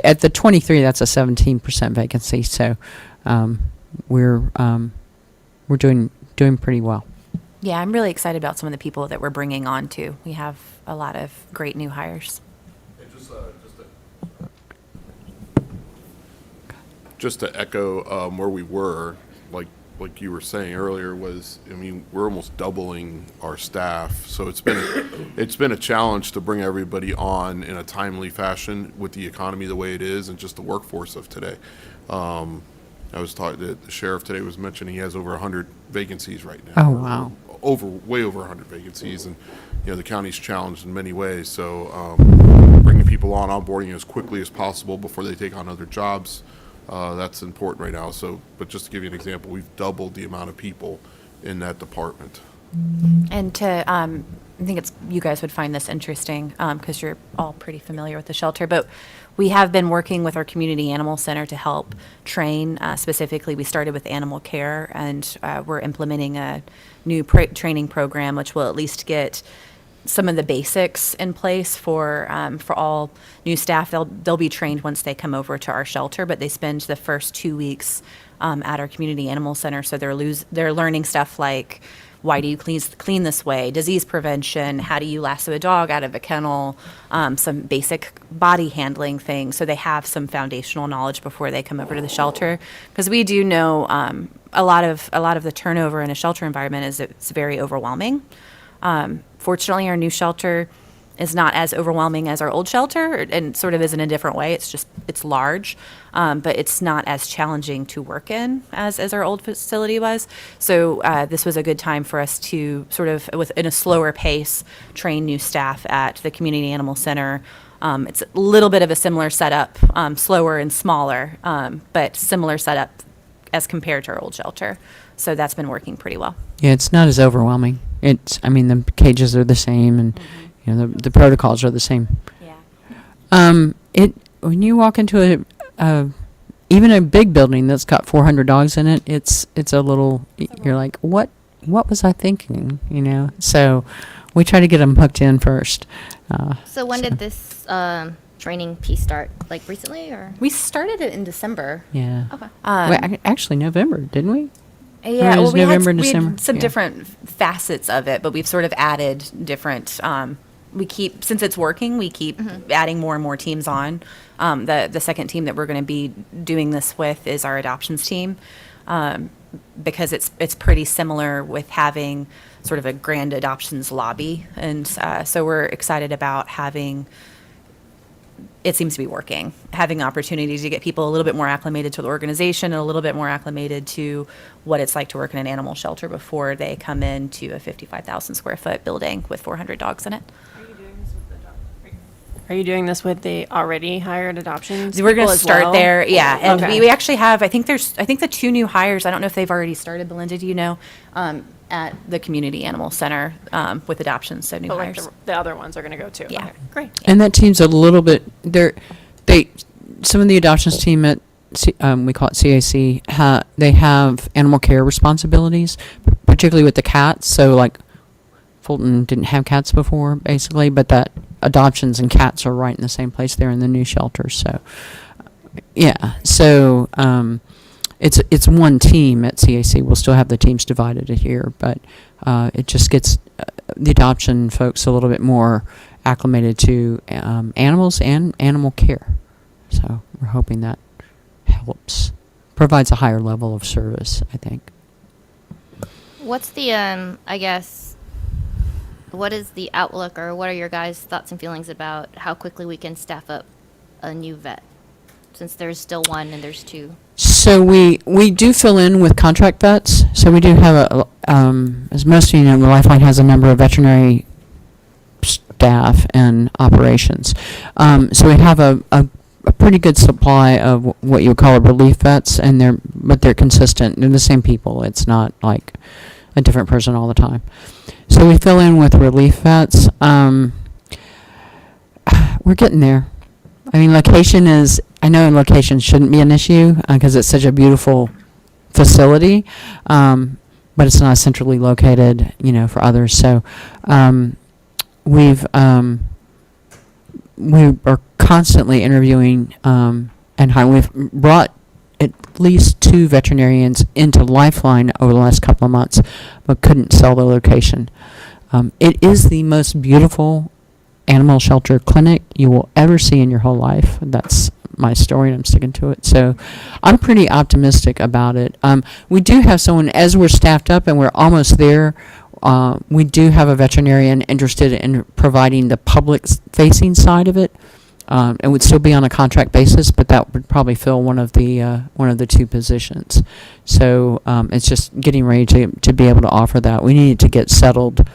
at the 23, that's a 17% vacancy. So, we're doing pretty well. Yeah, I'm really excited about some of the people that we're bringing on too. We have a lot of great new hires. Just to echo where we were, like you were saying earlier, we're almost doubling our staff. So it's been a challenge to bring everybody on in a timely fashion with the economy the way it is and just the workforce of today. I was talking, the sheriff today was mentioning he has over 100 vacancies right now. Oh, wow. Way over 100 vacancies, and the county's challenged in many ways. So bringing people onboarding as quickly as possible before they take on other jobs. That's important right now. So, but just to give you an example, we've doubled the amount of people in that department. And I think you guys would find this interesting because you're all pretty familiar with the shelter, but we have been working with our community animal center to help train. Specifically, we started with animal care, and we're implementing a new training program, which will at least get some of the basics in place for all new staff. They'll be trained once they come over to our shelter, but they spend the first 2 weeks at our community animal center. So they're learning stuff like, why do you clean this way? Disease prevention. How do you lasso a dog out of a kennel? Some basic body handling things. So they have some foundational knowledge before they come over to the shelter. Because we do know a lot of the turnover in a shelter environment it's very overwhelming. Fortunately, our new shelter is not as overwhelming as our old shelter, and sort of is in a different way. It's large, but it's not as challenging to work in as our old facility was. So this was a good time for us to sort of, in a slower pace, train new staff at the Community Animal Center. It's a little bit of a similar setup, slower and smaller, but similar setup as compared to our old shelter. So that's been working pretty well. Yeah, it's not as overwhelming. The cages are the same, and the protocols are the same. Yeah. When you walk into even a big building that's got 400 dogs in it, it's a little. You're like, what was I thinking? So we try to get them hooked in first. So when did this training piece start? Like recently, or? We started it in December. Yeah. Okay. Actually, November, didn't we? Yeah, Or is we November had and December? some Yeah. different facets of it, but we've sort of added different. Since it's working, we keep adding more and more teams on. The second team that we're going to be doing this with is our adoptions team, because it's pretty similar with having sort of a grand adoptions lobby, and so we're excited about having. It seems to be working, having opportunities to get people a little bit more acclimated to the organization and a little bit more acclimated to what it's like to work in an animal shelter before they come into a 55,000 square foot building with 400 dogs in it. Are you doing this with the already hired adoptions? We're going people to as start well? there, yeah. And Okay. we actually have, I think the 2 new hires, I don't know if they've already started, Belinda, do you know, at the Community Animal Center with adoptions, so new But like hires. the other ones are going to go too. Yeah. Okay, great. And that team's a little bit. Some of the adoptions team at we call it CAC. They have animal care responsibilities, particularly with the cats. So like Fulton didn't have cats before, basically, but that adoptions and cats are right in the same place there in the new shelter. So yeah, so it's one team at CAC. We'll still have the teams divided here, but it just gets the adoption folks a little bit more acclimated to animals and animal care. So we're hoping that provides a higher level of service, I think. What's the, I guess, what is the outlook, or what are your guys' thoughts and feelings about how quickly we can staff up a new vet? Since there's still one and there's two. So we do fill in with contract vets. So we do have as most of you know, Lifeline has a number of veterinary staff and operations. So we have a pretty good supply of what you would call a relief vets, and they're consistent. They're the same people. It's not like a different person all the time. So we fill in with relief vets. We're getting there. I mean, I know location shouldn't be an issue because it's such a beautiful facility, but it's not centrally located, for others. So we are constantly interviewing and we've brought at least 2 veterinarians into Lifeline over the last couple of months, but couldn't sell the location. It is the most beautiful animal shelter clinic you will ever see in your whole life. That's my story, and I'm sticking to it. So I'm pretty optimistic about it. We do have someone, as we're staffed up and we're almost there, we do have a veterinarian interested in providing the public-facing side of it. It would still be on a contract basis, but that would probably fill one of the 2 positions. So it's just getting ready to be able to offer that. We need to get settled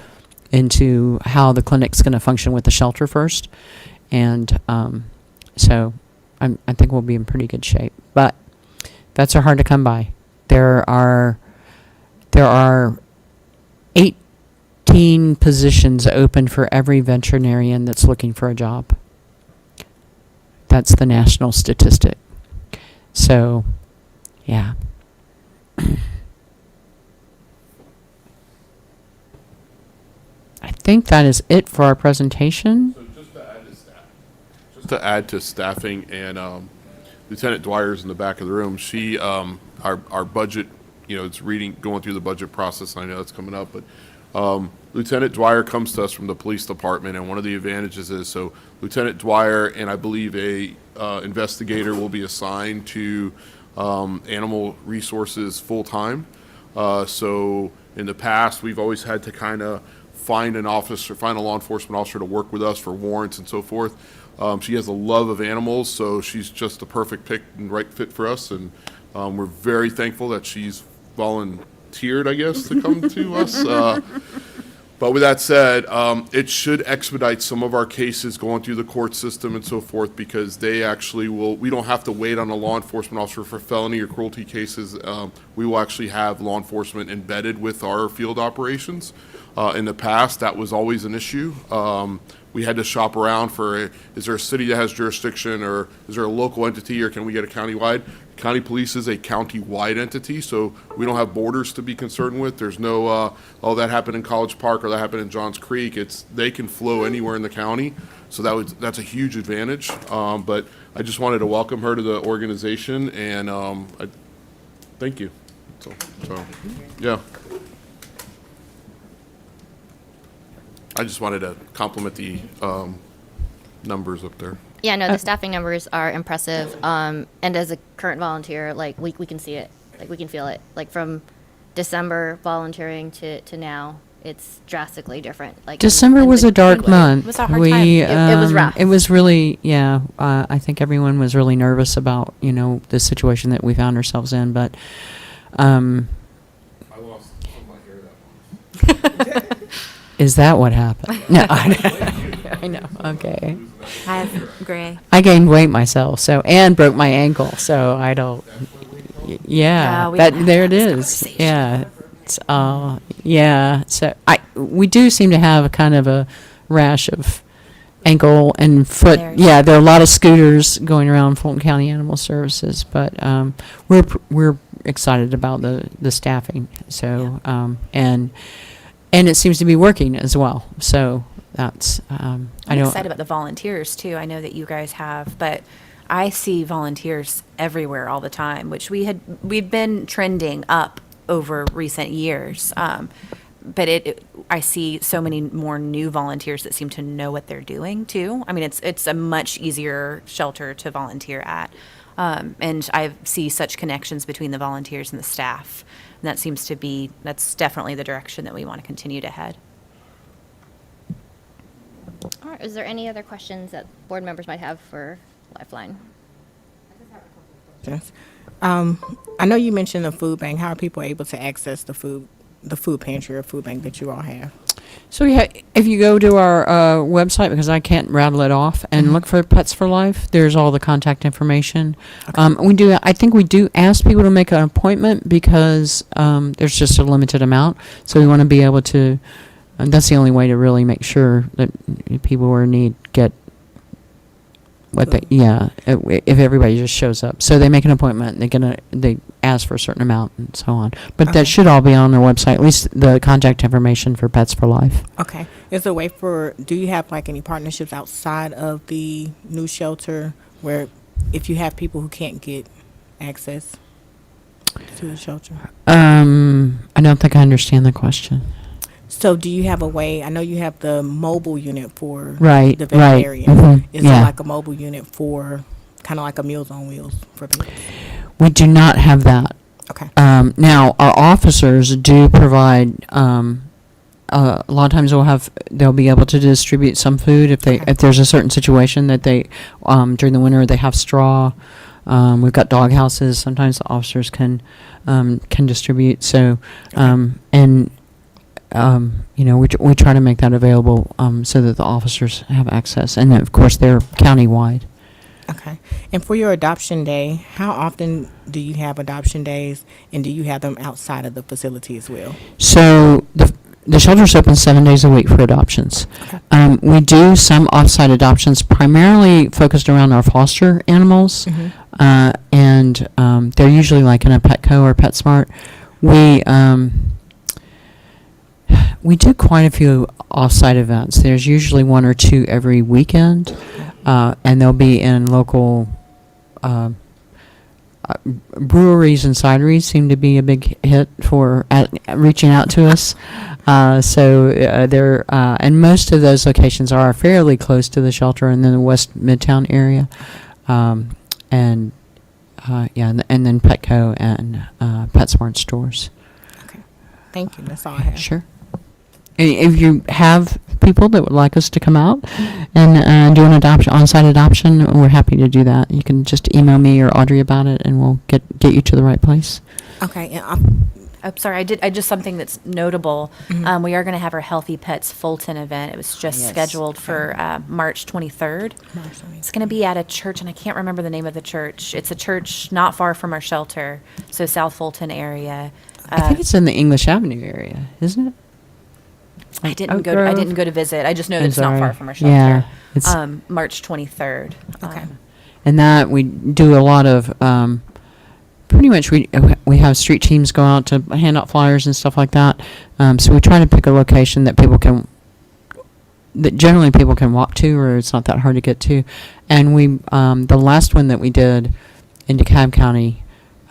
into how the clinic's going to function with the shelter first, and so I think we'll be in pretty good shape. But vets are hard to come by. There are 18 positions open for every veterinarian that's looking for a job. That's the national statistic. So, yeah. I think that is it for our presentation. So just to add to staffing, and Lieutenant Dwyer's in the back of the room. She, our budget, it's going through the budget process. I know it's coming up, but Lieutenant Dwyer comes to us from the police department, and one of the advantages is, so Lieutenant Dwyer and I believe a investigator will be assigned to animal resources full time. So in the past, we've always had to kind of find a law enforcement officer to work with us for warrants and so forth. She has a love of animals, so she's just the perfect pick and right fit for us, and we're very thankful that she's volunteered, I guess, to come to us. But with that said, it should expedite some of our cases going through the court system and so forth, because they actually we don't have to wait on a law enforcement officer for felony or cruelty cases. We will actually have law enforcement embedded with our field operations. In the past, that was always an issue. We had to shop around for, is there a city that has jurisdiction, or is there a local entity, or can we get a countywide? County police is a county-wide entity, so we don't have borders to be concerned with. There's no, that happened in College Park, or that happened in Johns Creek. They can flow anywhere in the county, so that's a huge advantage. But I just wanted to welcome her to the organization, and thank you. So yeah. I just wanted to compliment the numbers up there. Yeah, no, the staffing numbers are impressive. And as a current volunteer, we can see it, we can feel it. From December volunteering to now, it's drastically different. December was a dark month. It was a hard time. It was rough. It was really, yeah. I think everyone was really nervous about the situation that we found ourselves in. But I lost some of my hair that month. is that what happened? No, I know. Okay. I have gray. I gained weight myself, and broke my ankle, so I don't. Yeah, there it is. Yeah, it's yeah. So we do seem to have a kind of a rash of ankle and foot. Yeah, there are a lot of scooters going around Fulton County Animal Services, but we're excited about the staffing. So and it seems to be working as well. So that's I'm excited about the volunteers too. I know that you guys have, but I see volunteers everywhere all the time, which we've been trending up over recent years. But I see so many more new volunteers that seem to know what they're doing too. I mean, it's a much easier shelter to volunteer at. And I see such connections between the volunteers and the staff. And that seems to be, that's definitely the direction that we want to continue to head. All right, is there any other questions that board members might have for Lifeline? Yes. I know you mentioned the food bank. How are people able to access the food pantry or food bank that you all have? So if you go to our website, because I can't rattle it off, and look for Pets for Life, there's all the contact information. I think we do ask people to make an appointment because there's just a limited amount. So we want to be able to, and that's the only way to really make sure that people who are in need get what if everybody just shows up. So they make an appointment, they ask for a certain amount and so on. But that should all be on their website, at least the contact information for Pets for Life. Okay. Is there a way do you have like any partnerships outside of the new shelter where if you have people who can't get access to the shelter? I don't think I understand the question. So do you have a way, I know you have the mobile unit for Right, the veterinarian. right, Is yeah. there like a mobile unit for kind of like a Meals on Wheels for people? We do not have that. Okay. Now, our officers do provide, a lot of times they'll be able to distribute some food if there's a certain situation that they, during the winter, they have straw. We've got dog houses. Sometimes the officers can distribute. So, we try to make that available so that the officers have access. And of course, they're countywide. Okay. And for your adoption day, how often do you have adoption days, and do you have them outside of the facility as well? So the shelter's open 7 days a week for adoptions. Okay. We do some off-site adoptions, primarily focused around our foster animals, and they're usually like in a Petco or PetSmart. We do quite a few off-site events. There's usually 1 or 2 every weekend, and they'll be in local breweries and cideries seem to be a big hit for reaching out to us. And most of those locations are fairly close to the shelter and then the West Midtown area, and then Petco and PetSmart stores. Okay. Thank you. That's all I have. Sure. If you have people that would like us to come out and do an on-site adoption, we're happy to do that. You can just email me or Audrey about it, and we'll get you to the right place. Okay. And I'm sorry, I just something that's notable. We are going to have our Healthy Pets Fulton event. It was just scheduled for March 23rd. It's going to be at a church, and I can't remember the name of the church. It's a church not far from our shelter, so South Fulton area. I think it's in the English Avenue area, isn't it? I didn't go to visit. I just know that it's not far from our shelter. Yeah, it's March 23rd. Okay. And that we do a lot of. Pretty much, we have street teams go out to hand out flyers and stuff like that. So we try to pick a location that generally people can walk to, or it's not that hard to get to. And the last one that we did in DeKalb County,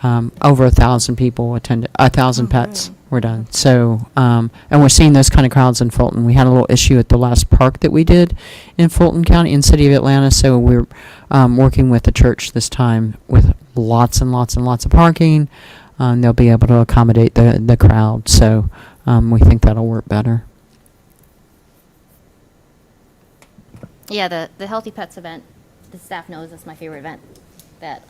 over 1,000 people attended. 1,000 pets were done. So, and we're seeing those kind of crowds in Fulton. We had a little issue at the last park that we did in Fulton County, in City of Atlanta. So we're working with the church this time with lots and lots and lots of parking. They'll be able to accommodate the crowd. So we think that'll work better. Yeah, the Healthy Pets event, the staff knows that's my favorite event that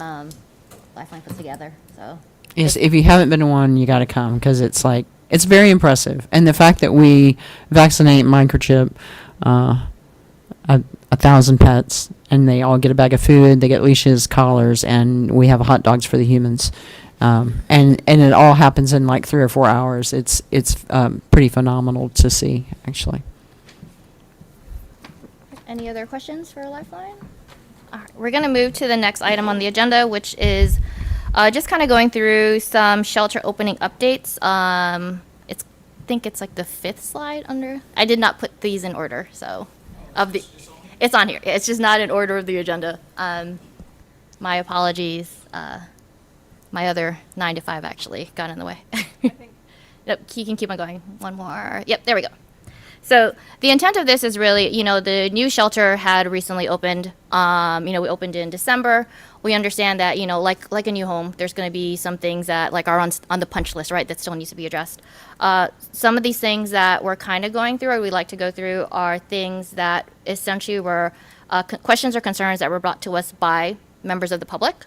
Lifeline puts together. So Yes, if you haven't been to one, you got to come because it's very impressive. And the fact that we vaccinate, microchip 1,000 pets, and they all get a bag of food, they get leashes, collars, and we have hot dogs for the humans. And it all happens in like 3 or 4 hours. It's pretty phenomenal to see, actually. any other questions for Lifeline? All right, we're going to move to the next item on the agenda, which is just kind of going through some shelter opening updates. I think it's like the 5th slide under. I did not put these in order, so it's on here. It's just not in order of the agenda. My apologies. My other 9 to 5 actually got in the way. Yep, you can keep on going. One more. Yep, there we go. So the intent of this is really, the new shelter had recently opened. We opened in December. We understand that, like a new home, there's going to be some things that are on the punch list, right, that still needs to be addressed. Some of these things that we're kind of going through, or we like to go through, are things that essentially were questions or concerns that were brought to us by members of the public.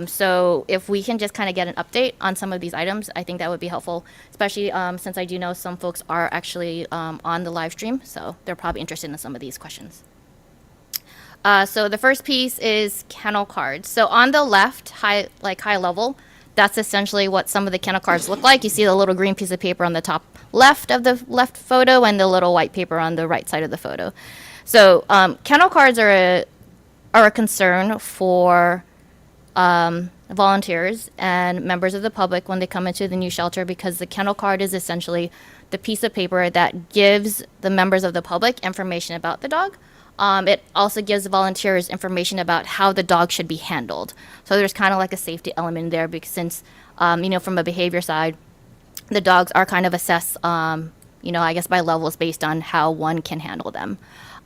So if we can just kind of get an update on some of these items, I think that would be helpful, especially since I do know some folks are actually on the live stream, so they're probably interested in some of these questions. So the first piece is kennel cards. So on the left, high level, that's essentially what some of the kennel cards look like. You see the little green piece of paper on the top left of the left photo and the little white paper on the right side of the photo. So kennel cards are a concern for volunteers and members of the public when they come into the new shelter, because the kennel card is essentially the piece of paper that gives the members of the public information about the dog. It also gives the volunteers information about how the dog should be handled. So there's kind of like a safety element there, because since, from a behavior side, the dogs are kind of assessed, I guess by levels based on how one can handle them.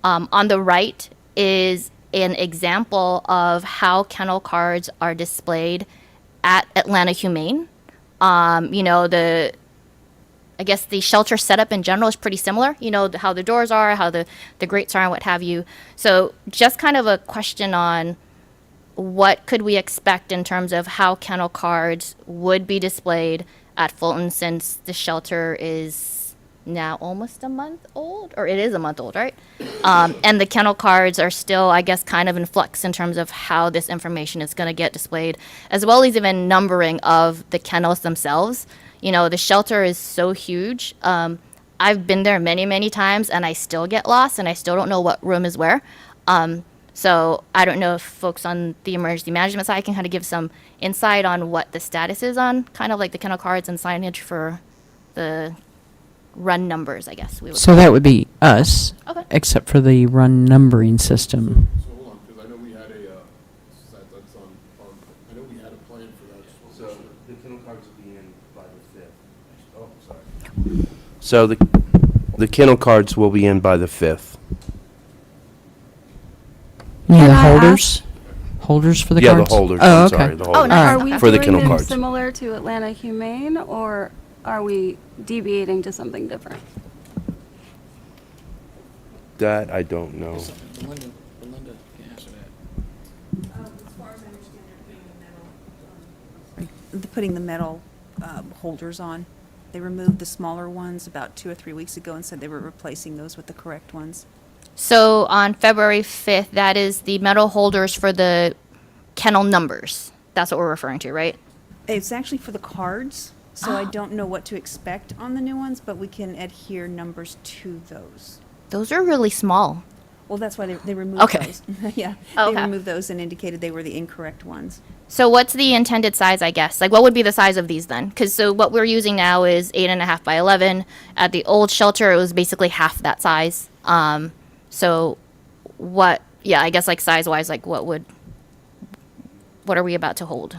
On the right is an example of how kennel cards are displayed at Atlanta Humane. I guess the shelter setup in general is pretty similar. How the doors are, how the grates are, and what have you. So just kind of a question on what could we expect in terms of how kennel cards would be displayed at Fulton, since the shelter is now almost a month old, or it is a month old, right? And the kennel cards are still, I guess, kind of in flux in terms of how this information is going to get displayed, as well as even numbering of the kennels themselves. The shelter is so huge. I've been there many, many times, and I still get lost, and I still don't know what room is where. So I don't know if folks on the emergency management side can kind of give some insight on what the status is on kind of like the kennel cards and signage for the run numbers, I guess. So that would be us, Okay. except for the run numbering system. So hold on, because I know we had that's on, I know we had a plan for that. So the kennel cards will be in by the 5th. Oh, sorry. So the kennel cards will be in by the 5th. You mean Can the I holders? Holders for the Yeah, cards? the holders. Oh, I'm okay. sorry, the Oh, holders. nice. Are we For the doing kennel them cards. similar to Atlanta Humane, or are we deviating to something different? That I don't know. Belinda can answer that. As far as I understand, they're putting the metal holders on. They removed the smaller ones about 2 or 3 weeks ago and said they were replacing those with the correct ones. So on February 5th, that is the metal holders for the kennel numbers. That's what we're referring to, right? It's actually for the cards, so I don't know what to expect on the new ones, but we can adhere numbers to those. Those are really small. Well, that's why they removed Okay. those. Yeah, Okay. they removed those and indicated they were the incorrect ones. So what's the intended size, I guess? Like, what would be the size of these then? Because so what we're using now is 8.5 by 11. At the old shelter, it was basically half that size. So what, yeah, I guess like size-wise, like what are we about to hold?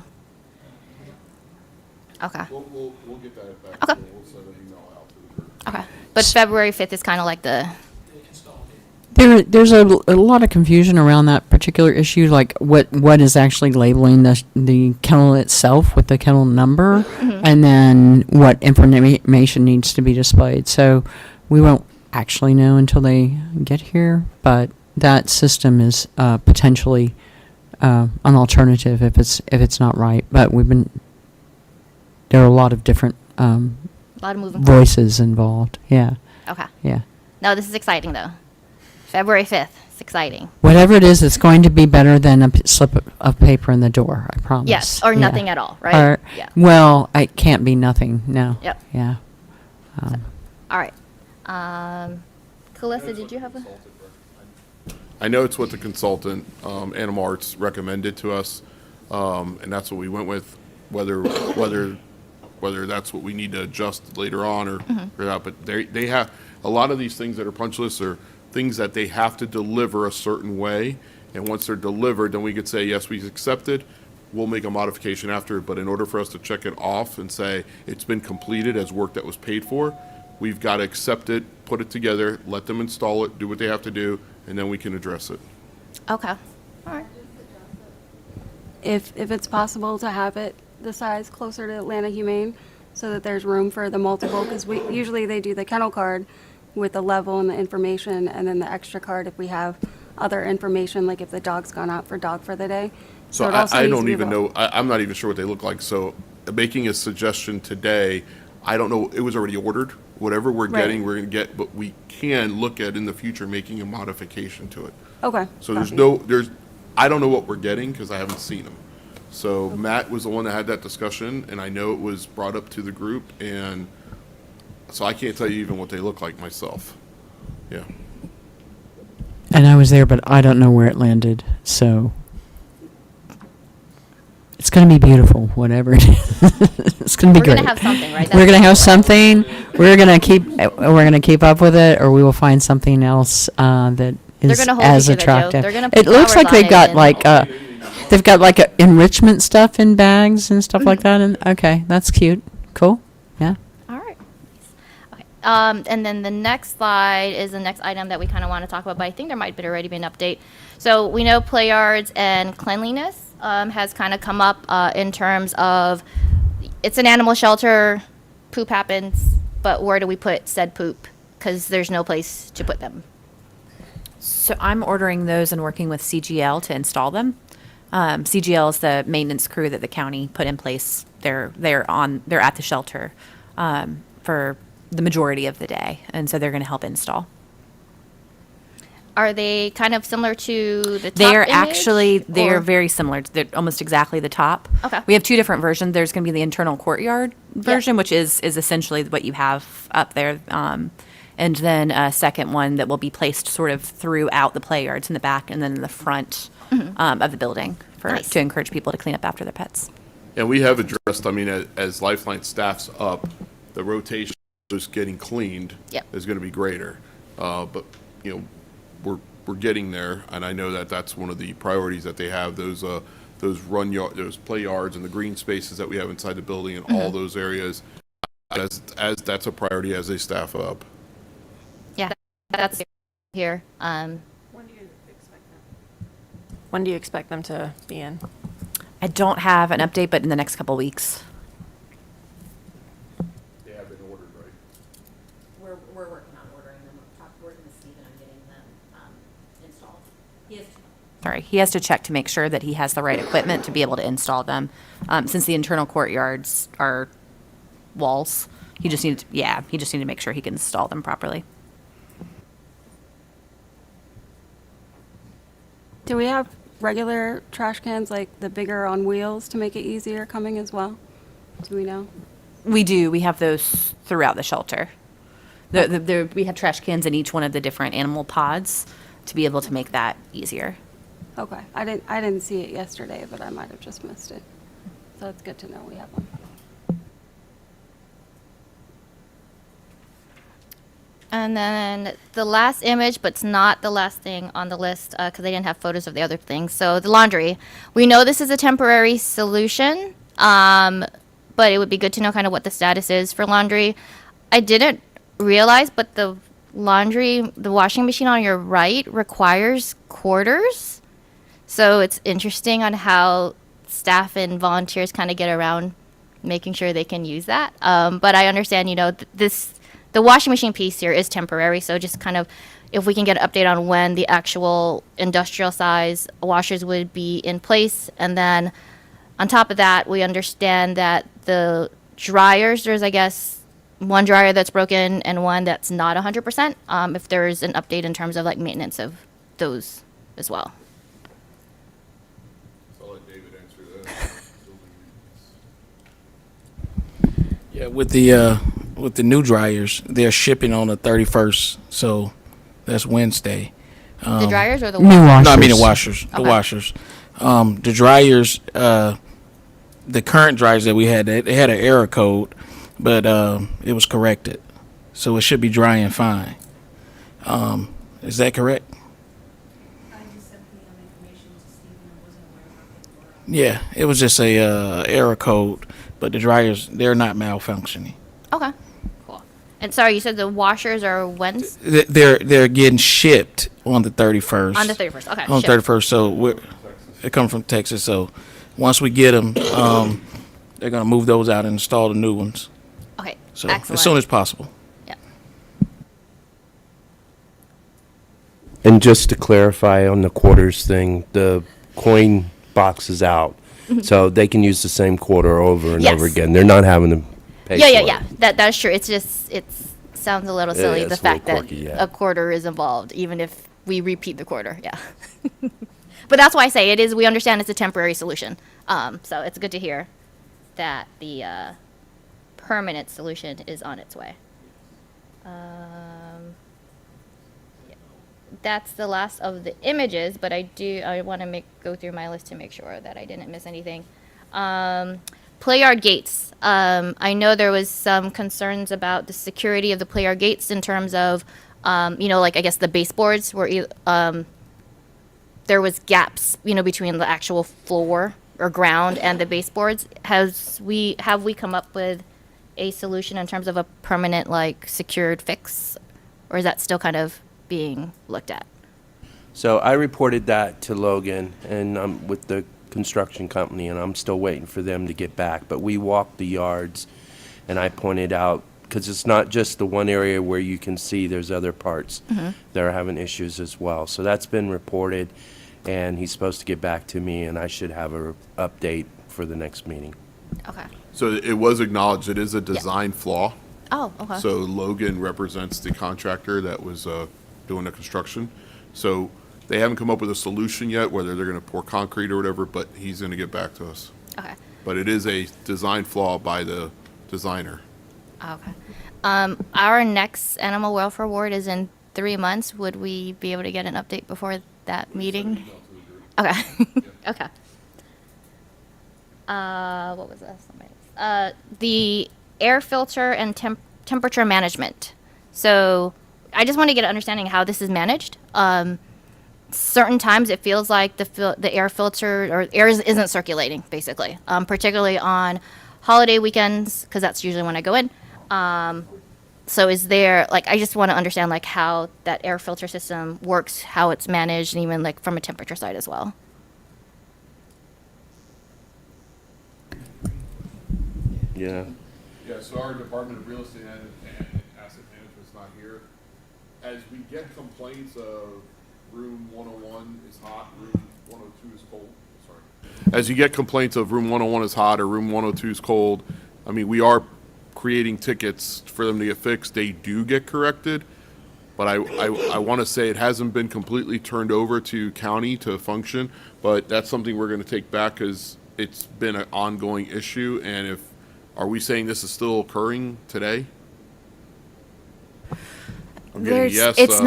Okay. We'll get that back. Okay. We'll send an email out to the Okay. But February 5th is kind of like the, There's a lot of confusion around that particular issue, like what is actually labeling the kennel itself with the kennel number, and then what information needs to be displayed. So we won't actually know until they get here, but that system is potentially an alternative if it's not right. But there are a lot of different a lot of moving parts. voices involved. Yeah, Okay. yeah. No, this is exciting though. February 5th. It's exciting. Whatever it is, it's going to be better than a slip of paper in the door, I promise. Yes, or Yeah. nothing at all, right? Or- Yeah. Well, it can't be nothing, no. Yep. Yeah. All right. Calissa, did you have a? I know it's what the consultant, Animal Arts, recommended to us, and that's what we went with. Whether that's what we need to adjust later on or that, but they have a lot of these things that are punch lists are things that they have to deliver a certain way, and once they're delivered, then we could say yes, we accepted. We'll make a modification after, but in order for us to check it off and say it's been completed as work that was paid for, We've got to accept it, put it together, let them install it, do what they have to do, and then we can address it. Okay. All right. If it's possible to have it the size closer to Atlanta Humane, so that there's room for the multiple, because usually they do the kennel card with the level and the information, and then the extra card if we have other information, like if the dog's gone out for dog for the day. So it also I needs to don't be even about- know, I'm not even sure what they look like. So making a suggestion today, I don't know, it was already ordered. Whatever we're Right. getting, we're going to get, but we can look at in the future making a modification to it. Okay. So copy. I don't know what we're getting because I haven't seen them. So Matt was the one that had that discussion, and I know it was brought up to the group, and so I can't tell you even what they look like myself. Yeah. And I was there, but I don't know where it landed. So it's going to be beautiful, whatever it is. It's going to be We're great. gonna have something, right? We're That's going to have what- something. We're going to keep up with it, or we will find something else that is gonna hold as you to the joke. attractive. They're gonna It put looks like flowers on they've it got and- like they've got like enrichment stuff in bags and stuff like that. And okay, that's cute. Cool. Yeah. All right. Okay. And then the next slide is the next item that we kind of want to talk about, but I think there might have already been an update. So we know play yards and cleanliness has kind of come up in terms of it's an animal shelter, poop happens, but where do we put said poop? Because there's no place to put them. So I'm ordering those and working with CGL to install them. CGL is the maintenance crew that the county put in place. They're at the shelter for the majority of the day, and so they're going to help install. Are they kind of similar to the top They're image, actually they're or- very similar. They're almost exactly the top. Okay. We have two different versions. There's going to be the internal courtyard version, which is essentially what you have up there. And then a second one that will be placed sort of throughout the play yards in the back and then in the front of the building Nice. to encourage people to clean up after their pets. And we have addressed, I mean, as Lifeline staffs up, the rotation just getting cleaned Yep. is going to be greater. But, you know, we're getting there, and I know that that's one of the priorities that they have, those play yards and the green spaces that we have inside the building and all those areas, as that's a priority as they staff up. Yeah, that's here. When do you expect them to be in? I don't have an update, but in the next couple weeks. They have been ordered, right? We're working on ordering them. I'm working with Steve and I'm getting them installed. Sorry, he has to check to make sure that he has the right equipment to be able to install them. Since the internal courtyards are walls, he just needed to make sure he can install them properly. Do we have regular trash cans, like the bigger on wheels, to make it easier coming as well? Do we know? We do. We have those throughout the shelter. We have trash cans in each one of the different animal pods to be able to make that easier. Okay, I didn't see it yesterday, but I might have just missed it. So it's good to know we have one. And then the last image, but it's not the last thing on the list because they didn't have photos of the other things. So the laundry. We know this is a temporary solution, but it would be good to know kind of what the status is for laundry. I didn't realize, but the washing machine on your right requires quarters. So it's interesting on how staff and volunteers kind of get around making sure they can use that. But I understand, the washing machine piece here is temporary, so just kind of if we can get an update on when the actual industrial size washers would be in place. And then on top of that, we understand that the dryers, there's, I guess, one dryer that's broken and one that's not 100%. If there's an update in terms of like maintenance of those as well. So I'll let David answer that. Yeah, with the new dryers, they're shipping on the 31st, so that's Wednesday. The dryers or the New washers? washers. No, I mean the washers. The Okay. washers. The dryers, the current dryers that we had, they had an error code, but it was corrected, so it should be drying fine. Is that correct? Yeah, it was just a error code, but the dryers, they're not malfunctioning. Okay, cool. And sorry, you said the washers are when? They're getting shipped on the 31st. On the 31st. Okay. On the shipped. 31st. So they come from Texas. So once we get them, they're gonna move those out and install the new ones. Okay. So Excellent. as soon as possible. Yeah. And just to clarify on the quarters thing, the coin box is out, so they can use the same quarter over and over Yes. again. They're not having to pay Yeah, for yeah, it. yeah. That's true. It's just sounds a little silly, Yeah, the it's a little fact that quirky, yeah. a quarter is involved, even if we repeat the quarter. Yeah. But that's why I say it is. We understand it's a temporary solution. So it's good to hear that the permanent solution is on its way. Yeah. That's the last of the images, but I want to go through my list to make sure that I didn't miss anything. Play yard gates. I know there was some concerns about the security of the play yard gates in terms of, like I guess the baseboards where there was gaps, between the actual floor or ground and the baseboards. Have we come up with a solution in terms of a permanent, like, secured fix, or is that still kind of being looked at? So I reported that to Logan and with the construction company, and I'm still waiting for them to get back. But we walked the yards, and I pointed out, because it's not just the one area where you can see, there's other parts that are having issues as well. So that's been reported, and he's supposed to get back to me, and I should have a update for the next meeting. Okay. So it was acknowledged it is a design flaw. Oh, okay. So Logan represents the contractor that was doing the construction. So they haven't come up with a solution yet, whether they're going to pour concrete or whatever, but he's going to get back to us. Okay. But it is a design flaw by the designer. Okay. Our next animal welfare award is in 3 months. Would we be able to get an update before that meeting? Okay. Okay. What was this? The air filter and temperature management. So I just want to get an understanding of how this is managed. Certain times it feels like the air filter or air isn't circulating, basically, particularly on holiday weekends, because that's usually when I go in. So is there, like, I just want to understand, like, how that air filter system works, how it's managed, and even, like, from a temperature side as well. Yeah. Yeah, so our Department of Real Estate and Asset Management's not here. As we get complaints of room 101 is hot, room 102 is cold, sorry. As you get complaints of room 101 is hot or room 102 is cold, I mean, we are creating tickets for them to get fixed. They do get corrected, but I want to say it hasn't been completely turned over to county to function, but that's something we're going to take back because it's been an ongoing issue. And are we saying this is still occurring today? I'm getting yes. It's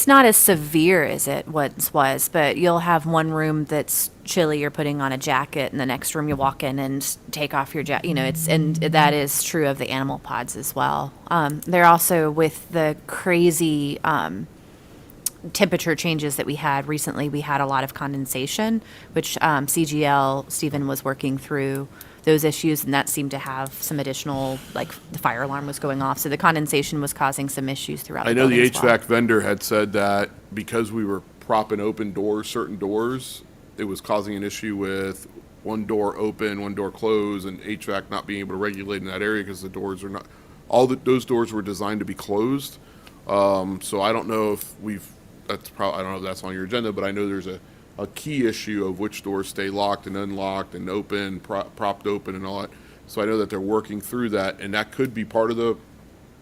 not as severe as it once was, but you'll have one room that's chilly, you're putting on a jacket, and the next room you walk in and take off your jacket. And that is true of the animal pods as well. They're also, with the crazy temperature changes that we had recently, we had a lot of condensation, which CGL, Stephen, was working through those issues, and that seemed to have some additional, like, the fire alarm was going off, so the condensation was causing some issues throughout the I know the building as well. HVAC vendor had said that because we were propping open doors, certain doors, it was causing an issue with one door open, one door closed, and HVAC not being able to regulate in that area because the doors are not, those doors were designed to be closed. So I don't know if I don't know if that's on your agenda, but I know there's a key issue of which doors stay locked and unlocked and open, propped open and all that. So I know that they're working through that, and that could be part of the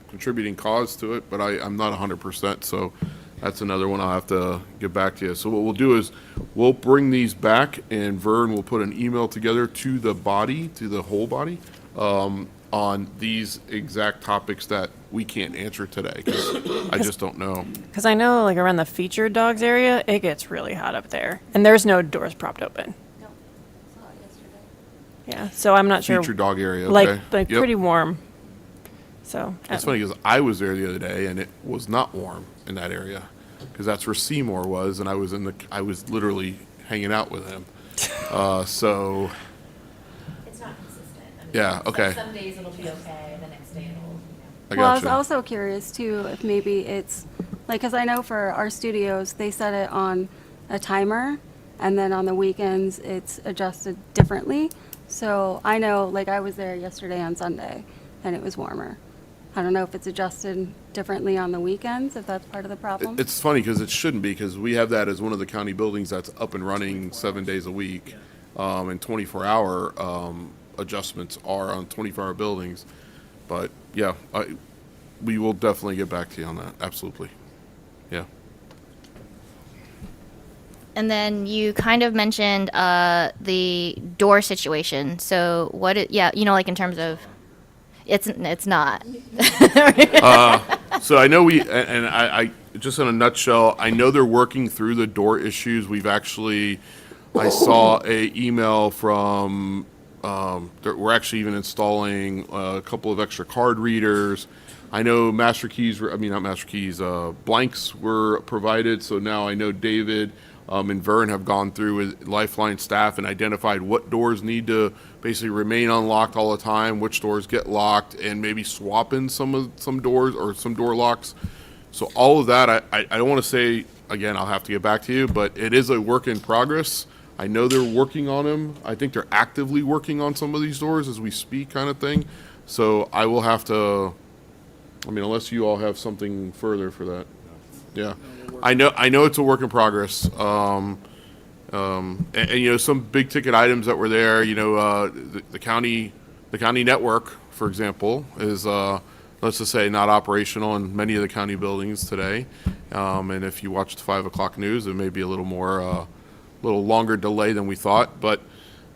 contributing cause to it, but I'm not 100%, so that's another one I'll have to get back to you. So what we'll do is we'll bring these back, and Vern will put an email together to the body, to the whole body, on these exact topics that we can't answer today, because I just don't know. Because I know, like, around the featured dogs area, it gets really hot up there, and there's no doors propped open. No, saw it yesterday. Yeah, so I'm not sure. Featured dog area, okay. Like Yep. pretty warm. So It's funny because I was there the other day and it was not warm in that area because that's where Seymour was, and I was literally hanging out with him. So It's not consistent. Yeah, okay. Some days it'll be okay, the next day it'll, I Well, I was gotcha. also curious too if maybe it's like, because I know for our studios, they set it on a timer, and then on the weekends, it's adjusted differently. So I know, like, I was there yesterday on Sunday, and it was warmer. I don't know if it's adjusted differently on the weekends, if that's part of the problem. It's funny because it shouldn't be, because we have that as one of the county buildings that's up and running 7 days a week. And 24-hour adjustments are on 24-hour buildings. But yeah, we will definitely get back to you on that. Absolutely. Yeah. And then you kind of mentioned the door situation. So yeah, like in terms of, it's not. So I know I just in a nutshell, I know they're working through the door issues. I saw a email from, we're actually even installing a couple of extra card readers. I know blanks were provided. So now I know David and Vern have gone through with Lifeline staff and identified what doors need to basically remain unlocked all the time, which doors get locked, and maybe swap in some doors or some door locks. So all of that, I don't want to say, again, I'll have to get back to you, but it is a work in progress. I know they're working on them. I think they're actively working on some of these doors as we speak, kind of thing. So I will have to, unless you all have something further for that. Yeah. I know it's a work in progress. And some big ticket items that were there, the county network, for example, is, let's just say, not operational in many of the county buildings today. And if you watch the 5 o'clock news, it may be a little longer delay than we thought. But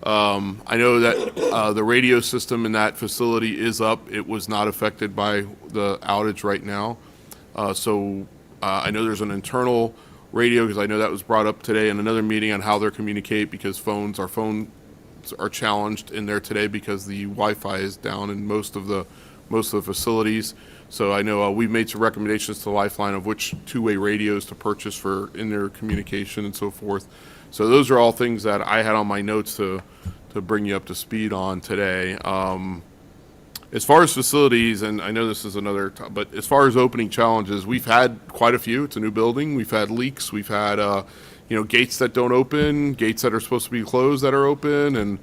I know that the radio system in that facility is up. It was not affected by the outage right now. I know there's an internal radio, because I know that was brought up today in another meeting on how they communicate, because our phones are challenged in there today because the Wi-Fi is down in most of the facilities. So I know we've made some recommendations to Lifeline of which two-way radios to purchase for in their communication and so forth. So those are all things that I had on my notes to bring you up to speed on today. As far as facilities, and I know this is but as far as opening challenges, we've had quite a few. It's a new building. We've had leaks. We've had, gates that don't open, gates that are supposed to be closed that are open, and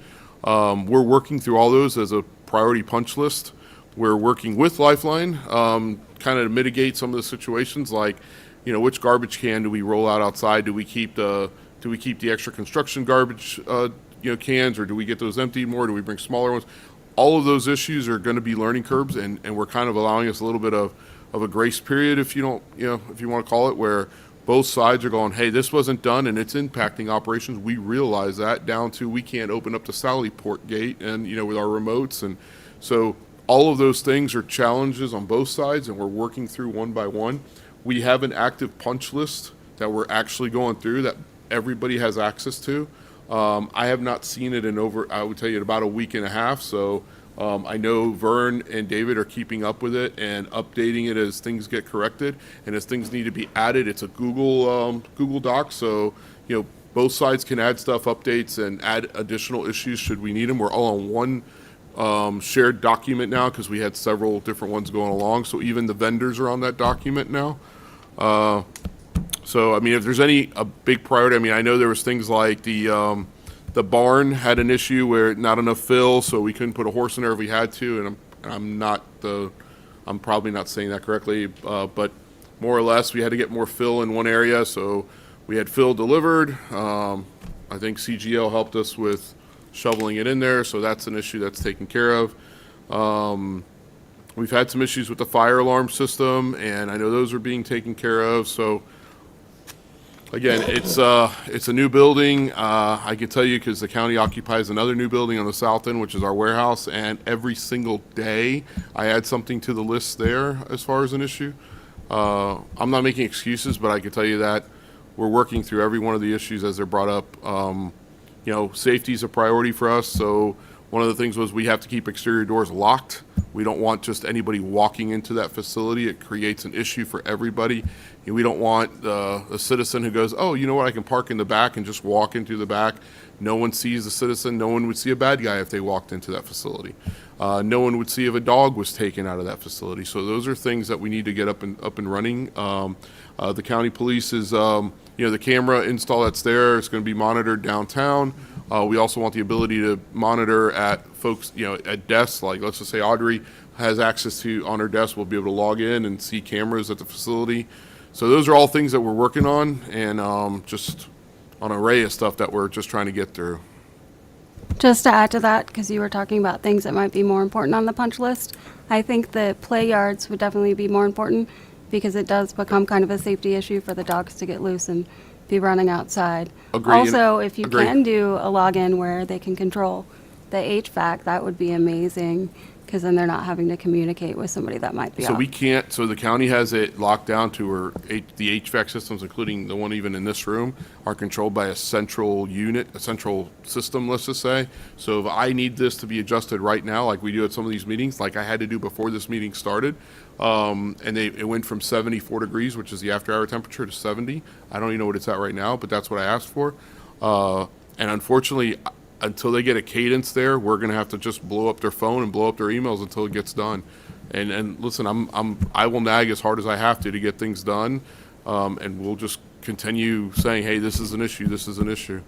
we're working through all those as a priority punch list. We're working with Lifeline, kind of to mitigate some of the situations, like, which garbage can do we roll out outside? Do we keep the extra construction garbage, cans, or do we get those emptied more? Do we bring smaller ones? All of those issues are going to be learning curves, and we're kind of allowing us a little bit of a grace period, if you want to call it, where both sides are going, hey, this wasn't done and it's impacting operations. We realize that, down to we can't open up the Sallyport gate and, with our remotes. And so all of those things are challenges on both sides, and we're working through one by one. We have an active punch list that we're actually going through that everybody has access to. I have not seen it I would tell you, in about a week and a half. So I know Vern and David are keeping up with it and updating it as things get corrected. And as things need to be added, it's a Google Doc. So, both sides can add stuff, updates, and add additional issues should we need them. We're all on one shared document now, because we had several different ones going along. So even the vendors are on that document now. So, if there's a big priority, I know there was things like the barn had an issue where not enough fill, so we couldn't put a horse in there if we had to, and I'm probably not saying that correctly, but more or less we had to get more fill in one area, so we had fill delivered. I think CGL helped us with shoveling it in there, so that's an issue that's taken care of. We've had some issues with the fire alarm system, and I know those are being taken care of, so again, it's a new building. I can tell you, because the county occupies another new building on the south end, which is our warehouse, and every single day I add something to the list there as far as an issue. I'm not making excuses, but I can tell you that we're working through every one of the issues as they're brought up. Safety is a priority for us, so one of the things was we have to keep exterior doors locked. We don't want just anybody walking into that facility. It creates an issue for everybody. And we don't want a citizen who goes, oh, you know what, I can park in the back and just walk into the back. No one sees the citizen. No one would see a bad guy if they walked into that facility. No one would see if a dog was taken out of that facility. So those are things that we need to get up and running. The county police is, the camera install that's there. It's going to be monitored downtown. We also want the ability to monitor at folks, at desks. Like, let's just say Audrey has access to, on her desk, we'll be able to log in and see cameras at the facility. So those are all things that we're working on, and just an array of stuff that we're just trying to get through. Just to add to that, because you were talking about things that might be more important on the punch list, I think the play yards would definitely be more important because it does become kind of a safety issue for the dogs to get loose and be running outside. Agree. Also, if you Agree. can do a login where they can control the HVAC, that would be amazing, because then they're not having to communicate with somebody that might be So off. we can't, so the county has it locked down to where the HVAC systems, including the one even in this room, are controlled by a central unit, a central system, let's just say. So if I need this to be adjusted right now, like we do at some of these meetings, like I had to do before this meeting started, and it went from 74 degrees, which is the after-hour temperature, to 70. I don't even know what it's at right now, but that's what I asked for. And unfortunately, until they get a cadence there, we're going to have to just blow up their phone and blow up their emails until it gets done. And listen, I will nag as hard as I have to get things done, and we'll just continue saying, hey, this is an issue, this is an issue.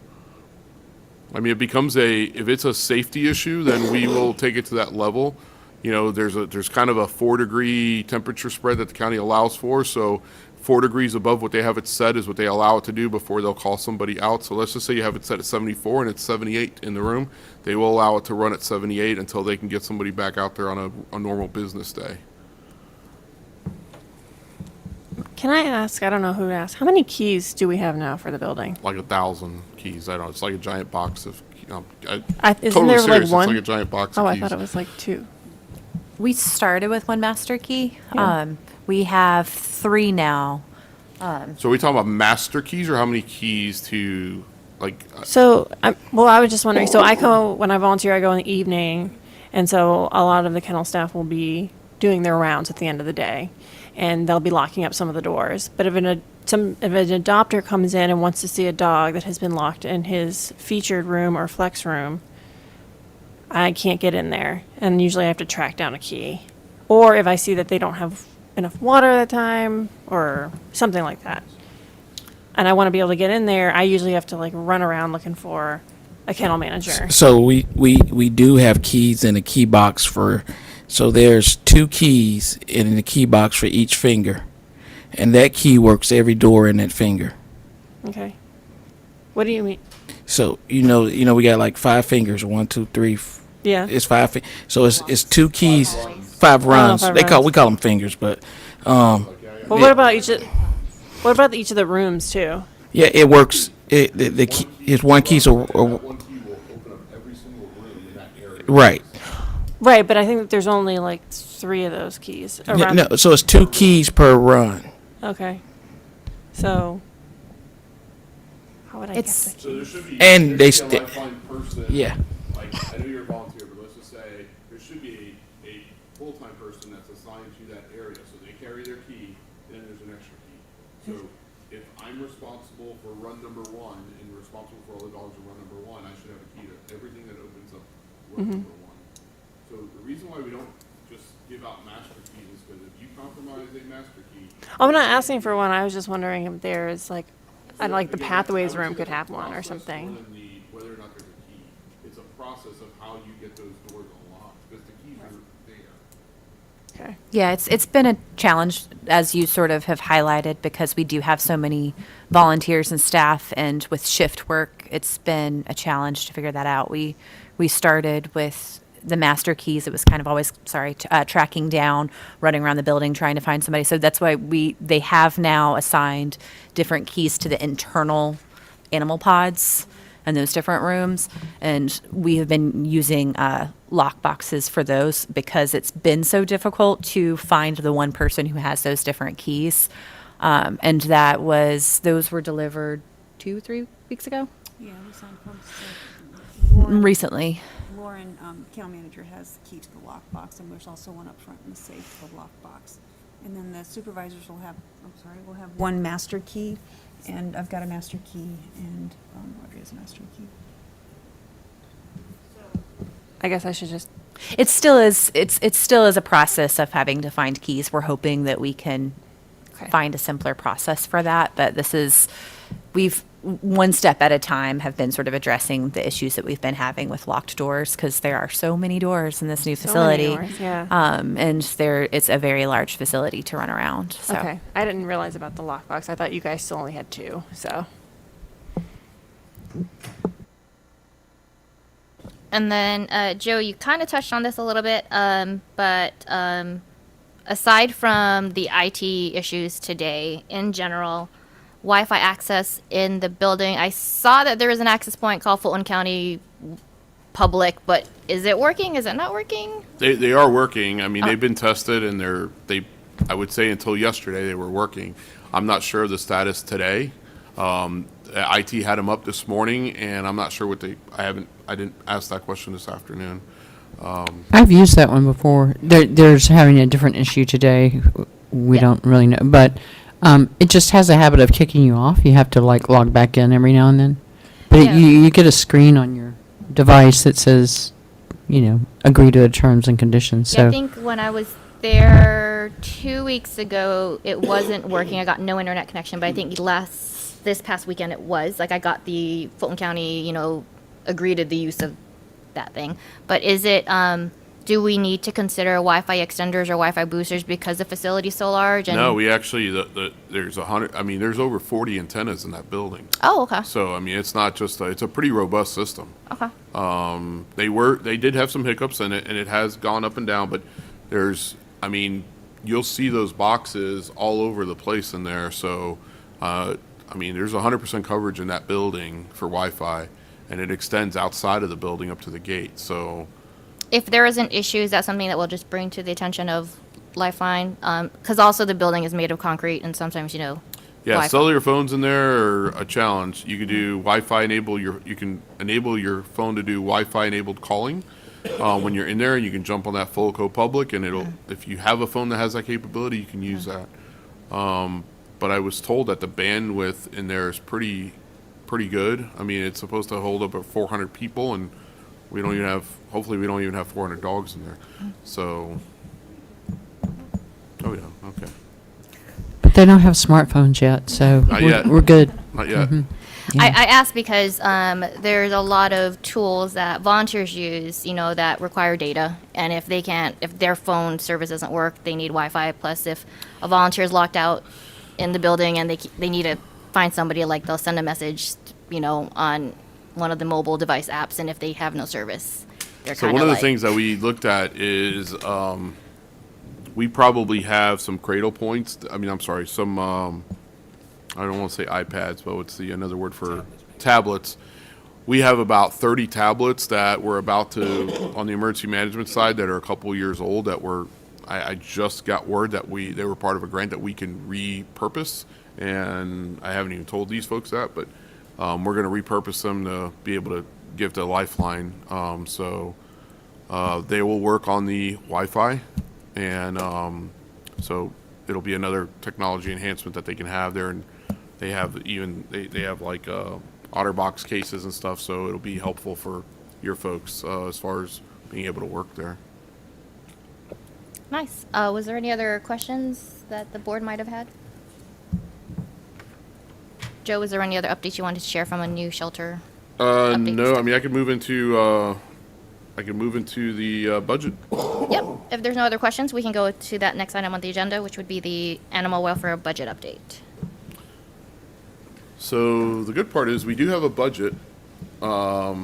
I mean, it becomes if it's a safety issue, then we will take it to that level. There's kind of a 4-degree temperature spread that the county allows for, so 4 degrees above what they have it set is what they allow it to do before they'll call somebody out. So let's just say you have it set at 74 and it's 78 in the room. They will allow it to run at 78 until they can get somebody back out there on a normal business day. Can I ask, I don't know who to ask, how many keys do we have now for the building? Like 1,000 keys. I don't know. It's like a giant box of, Isn't totally there serious. like one? It's like a giant box of Oh, keys. I thought it was like 2. We started with one master key. Yeah. We have 3 now. So are we talking about master keys or how many keys to, like, So, I was just wondering, so when I volunteer, I go in the evening, and so a lot of the kennel staff will be doing their rounds at the end of the day, and they'll be locking up some of the doors. But if an adopter comes in and wants to see a dog that has been locked in his featured room or flex room, I can't get in there, and usually I have to track down a key. Or if I see that they don't have enough water at the time, or something like that, and I want to be able to get in there, I usually have to like run around looking for a kennel manager. So we do have keys in the key box so there's 2 keys in the key box for each finger, and that key works every door in that finger. Okay. What do you mean? So we got like 5 fingers, 1, 2, 3. Yeah. It's 5. So it's 2 keys, 5 runs. 5 we call runs. them fingers, but Well, what about each of the rooms too? yeah, it works. The key is 1 key, so one key will open up every single room in that area. right. Right, but I think that there's only like 3 of those keys around. No, so it's 2 keys per run. Okay. So how would I It's- get the So key? there should be. And there they should be a sti- lifeline person. Yeah. Like, I know you're a volunteer, but let's just say there should be a full-time person that's assigned to that area. So they carry their key, then there's an extra key. So if I'm responsible for run number 1 and responsible for all the dogs in run number 1, I should have a key to everything that opens up run number 1. So the reason why we don't just give out master keys is because if you compromise a master key, I'm not asking for one. I was just wondering if there's like, I'd like the pathways room could have one or something. more than whether or not there's a key. It's a process of how you get those doors unlocked, because the keys are there. Okay. Yeah, it's been a challenge, as you sort of have highlighted, because we do have so many volunteers and staff, and with shift work, it's been a challenge to figure that out. We started with the master keys. It was kind of always, tracking down, running around the building, trying to find somebody. So that's why they have now assigned different keys to the internal animal pods and those different rooms. And we have been using lock boxes for those because it's been so difficult to find the one person who has those different keys. And those were delivered 2-3 weeks ago. Yeah, we signed forms. So recently. Lauren, account manager, has the key to the lockbox, and there's also one up front in the safe for the lockbox. And then the supervisors will have, will have one master key, and I've got a master key, and Audrey has a master key. I guess I should just. It still is. It still is a process of having to find keys. We're hoping that we can find a simpler process for that. But we've one step at a time have been sort of addressing the issues that we've been having with locked doors, because there are so many doors in this new So many facility. doors, yeah. And it's a very large facility to run around. So. Okay, I didn't realize about the lockbox. I thought you guys still only had 2. So. And then, Joe, you kind of touched on this a little bit, but aside from the IT issues today, in general, Wi-Fi access in the building, I saw that there is an access point called Fulton County Public, but is it working? Is it not working? They are working. I mean, they've been tested, and I would say until yesterday they were working. I'm not sure of the status today. IT had them up this morning, and I'm not sure what I didn't ask that question this afternoon. I've used that one before. There's having a different issue today. We don't really know, but it just has a habit of kicking you off. You have to log back in every now and then. But Yeah. you get a screen on your device that says, agree to the terms and conditions. Yeah, I So think when I was there 2 weeks ago, it wasn't working. I got no internet connection, but I think this past weekend it was. I got the Fulton County, agree to the use of that thing. But is it, do we need to consider Wi-Fi extenders or Wi-Fi boosters because the facility's so large? And No, we actually, there's 100, there's over 40 antennas in that building. Oh, okay. So, it's not just, it's a pretty robust system. Okay. They did have some hiccups in it, and it has gone up and down, but you'll see those boxes all over the place in there. So, there's 100% coverage in that building for Wi-Fi, and it extends outside of the building up to the gate. So, If there is an issue, is that something that we'll just bring to the attention of Lifeline? Because also the building is made of concrete, and sometimes, yeah, Wi-Fi. cellular phones in there are a challenge. You can do Wi-Fi you can enable your phone to do Wi-Fi enabled calling when you're in there, and you can jump on that Fulco Public, and if you have a phone that has that capability, you can use that. But I was told that the bandwidth in there is pretty good. It's supposed to hold up at 400 people, and hopefully we don't even have 400 dogs in there. So, oh yeah, okay. but they don't have smartphones yet, so Not yet. we're good. Not yet. I asked because there's a lot of tools that volunteers use, that require data, and if their phone service doesn't work, they need Wi-Fi. Plus, if a volunteer is locked out in the building and they need to find somebody, they'll send a message, on one of the mobile device apps, and if they have no service, they're So kind one of of the things that we looked at is we probably have some cradle points. Some I don't want to say iPads, but what's another word for tablets? We have about 30 tablets that we're about to, on the emergency management side, that are a couple years old, that I just got word that they were part of a grant that we can repurpose, and I haven't even told these folks that, but we're going to repurpose them to be able to give to Lifeline. So they will work on the Wi-Fi, and so it'll be another technology enhancement that they can have there, and they have OtterBox cases and stuff, so it'll be helpful for your folks as far as being able to work there. Nice. Was there any other questions that the board might have had? Joe, was there any other updates you wanted to share from a new shelter? updates? No, I could move into the budget. Yep. If there's no other questions, we can go to that next item on the agenda, which would be the animal welfare budget update. So the good part is we do have a budget, but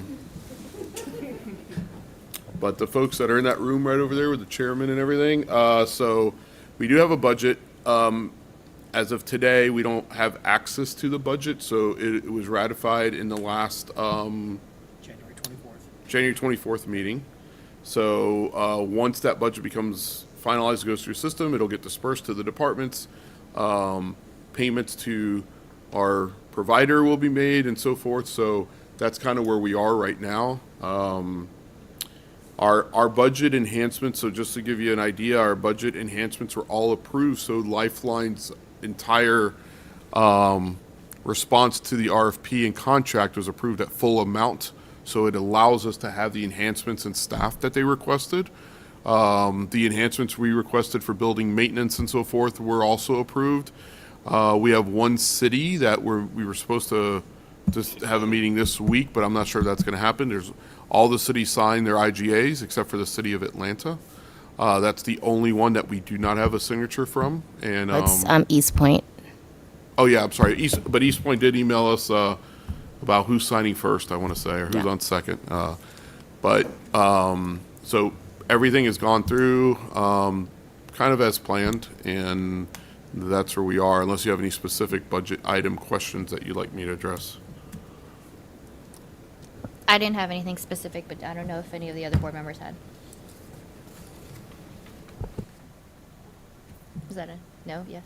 the folks that are in that room right over there with the chairman and everything, so we do have a budget. As of today, we don't have access to the budget, so it was ratified in the last January 24th meeting. So once that budget becomes finalized, goes through system, it'll get dispersed to the departments. Payments to our provider will be made and so forth. So that's kind of where we are right now. Our budget enhancements, so just to give you an idea, our budget enhancements were all approved, so Lifeline's entire response to the RFP and contract was approved at full amount, so it allows us to have the enhancements and staff that they requested. The enhancements we requested for building maintenance and so forth were also approved. We have one city that we were supposed to just have a meeting this week, but I'm not sure if that's going to happen. All the cities signed their IGAs except for the city of Atlanta. That's the only one that we do not have a signature from. And It's East Point. oh yeah, I'm sorry. East Point did email us about who's signing first, I want to say, or who's on second. So everything has gone through kind of as planned, and that's where we are. Unless you have any specific budget item questions that you'd like me to address. I didn't have anything specific, but I don't know if any of the other board members had. Is that a no? Yes.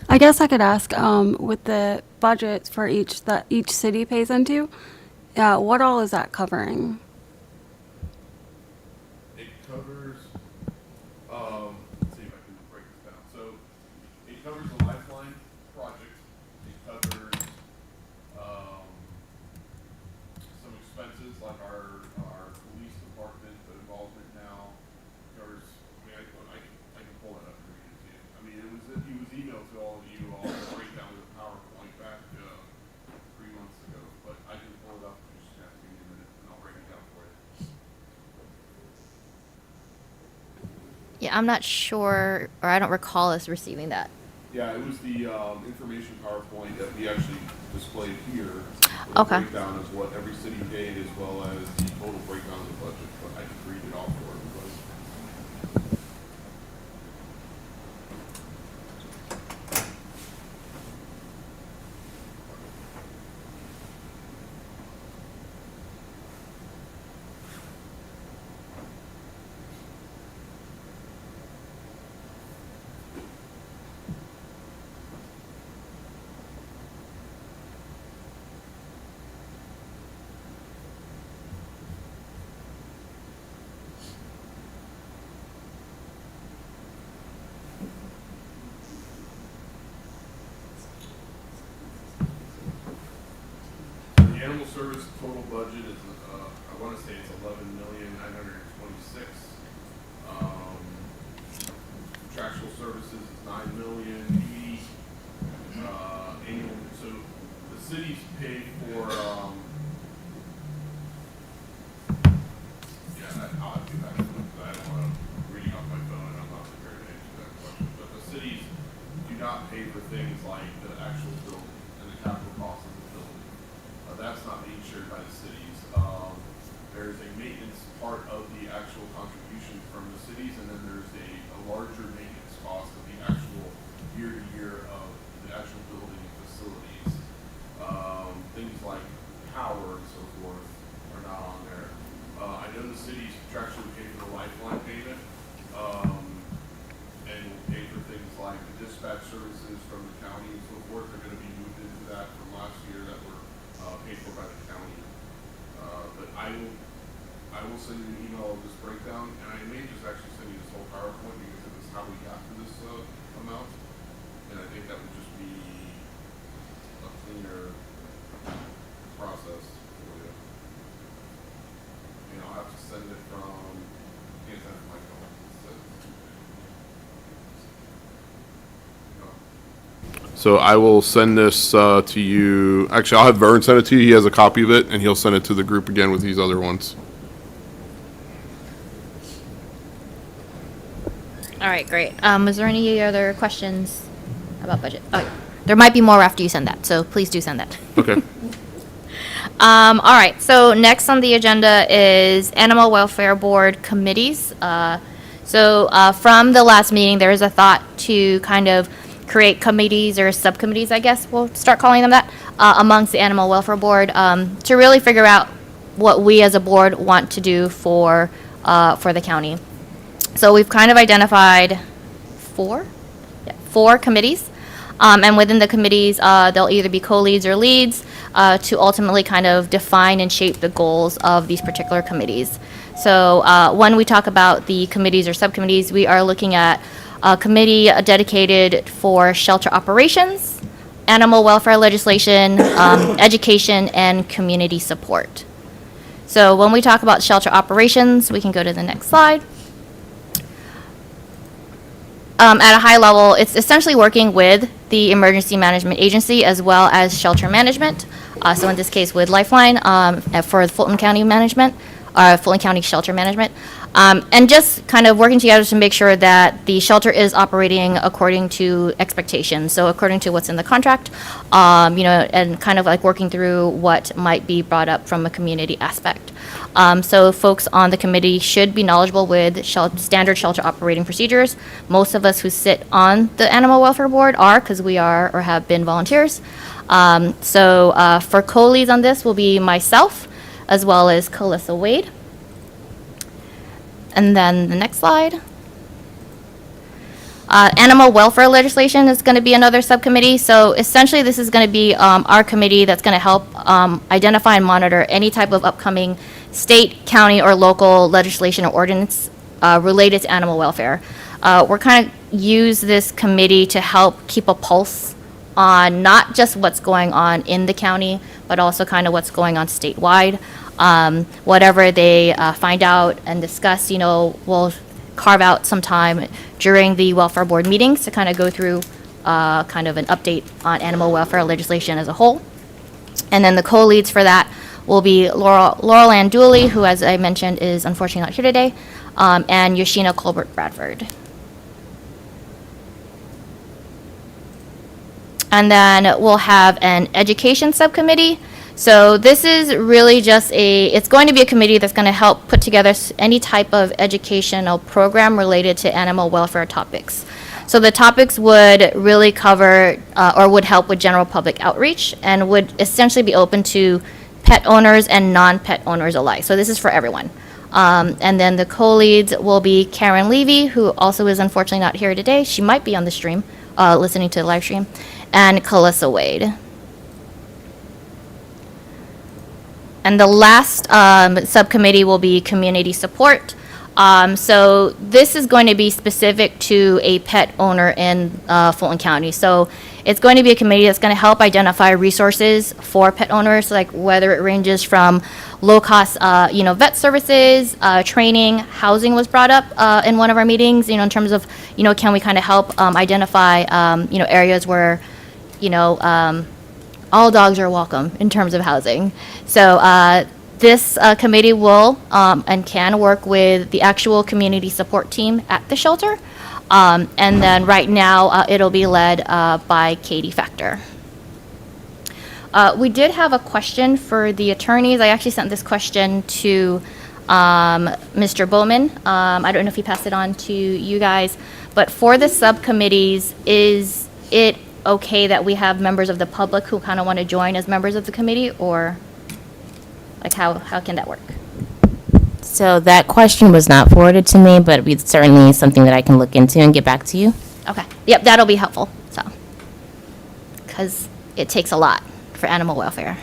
I guess I could ask, with the budgets for each that each city pays into, what all is that covering? It covers, let's see if I can break this down. So it covers the Lifeline project. It covers some expenses like our police department, the involvement now. Covers, I can pull that up and read it to you. I mean, it was emailed to all of you, all the breakdown with a PowerPoint back 3 months ago. But I can pull it up. You just have to give me a minute, and I'll break it down for you. Yeah, I'm not sure, or I don't recall us receiving that. Yeah, it was the information PowerPoint that we actually displayed here. With Okay. a breakdown of what every city paid as well as the total breakdown of the budget, but I can read it off for everybody. The animal service total budget is, I want to say it's 11,926,000. Contractual services is 9,080,000. Annual, so the cities pay for, I'll have to get back to it, because I don't want to reading off my phone, and I'm not prepared to answer that question. But the cities do not pay for things like the actual building and the capital cost of the building. That's not being shared by the cities. There's a maintenance part of the actual contribution from the cities, and then there's a larger maintenance cost of the actual year-to-year of the actual building and facilities. Things like power and so forth are not on there. I know the cities contractually pay for the Lifeline payment, and will pay for things like the dispatch services from the county and so forth. They're going to be moved into that from last year that were paid for by the county. But I will send you an email of this breakdown, and I may just actually send you this whole PowerPoint because this is how we got to this amount. And I think that would just be a cleaner process for you. And I'll have to send it from, can't send it from my phone. So I will send this to you. Actually, I'll have Vern send it to you. He has a copy of it, and he'll send it to the group again with these other ones. All right, great. Is there any other questions about budget? Oh, there might be more after you send that, so please do send that. Okay. All right, so next on the agenda is Animal Welfare Board committees. From the last meeting, there is a thought to kind of create committees or subcommittees, I guess we'll start calling them that, amongst the Animal Welfare Board to really figure out what we as a board want to do for the county. So we've kind of identified four committees. And within the committees, they'll either be co-leads or leads. to ultimately kind of define and shape the goals of these particular committees. So when we talk about the committees or subcommittees, we are looking at a committee dedicated for shelter operations, animal welfare legislation, education, and community support. So when we talk about shelter operations, we can go to the next slide. At a high level, it's essentially working with the Emergency Management Agency as well as shelter management. So in this case with Lifeline for Fulton County Management, Fulton County Shelter Management. And just kind of working together to make sure that the shelter is operating according to expectations. So according to what's in the contract, and kind of like working through what might be brought up from a community aspect. So folks on the committee should be knowledgeable with standard shelter operating procedures. Most of us who sit on the Animal Welfare Board are, because we are or have been volunteers. For co-leads on this will be myself, as well as Calissa Wade. And then the next slide. Animal welfare legislation is going to be another subcommittee. So essentially this is going to be our committee that's going to help identify and monitor any type of upcoming state, county, or local legislation or ordinance related to animal welfare. We're kind of use this committee to help keep a pulse on not just what's going on in the county, but also kind of what's going on statewide. Whatever they find out and discuss, we'll carve out some time during the welfare board meetings to kind of go through kind of an update on animal welfare legislation as a whole. And then the co-leads for that will be Laurel Ann Dooley, who, as I mentioned, is unfortunately not here today, and Yoshina Colbert Bradford. And then we'll have an education subcommittee. So this is really just it's going to be a committee that's going to help put together any type of educational program related to animal welfare topics. So the topics would really cover or would help with general public outreach and would essentially be open to pet owners and non-pet owners alike. So this is for everyone. And then the co-leads will be Karen Levy, who also is unfortunately not here today. She might be on the stream, listening to the live stream, and Calissa Wade. And the last subcommittee will be community support. So this is going to be specific to a pet owner in Fulton County. So it's going to be a committee that's going to help identify resources for pet owners, like whether it ranges from low-cost, vet services, training, housing was brought up in one of our meetings. In terms of, can we kind of help identify, areas where, all dogs are welcome in terms of housing. So this committee will and can work with the actual community support team at the shelter. And then right now it'll be led by Katie Factor. We did have a question for the attorneys. I actually sent this question to Mr. Bowman. I don't know if he passed it on to you guys, but for the subcommittees, is it okay that we have members of the public who kind of want to join as members of the committee, or like how can that work? So that question was not forwarded to me, but it's certainly something that I can look into and get back to you. Okay. Yep, that'll be helpful. So, because it takes a lot for animal welfare.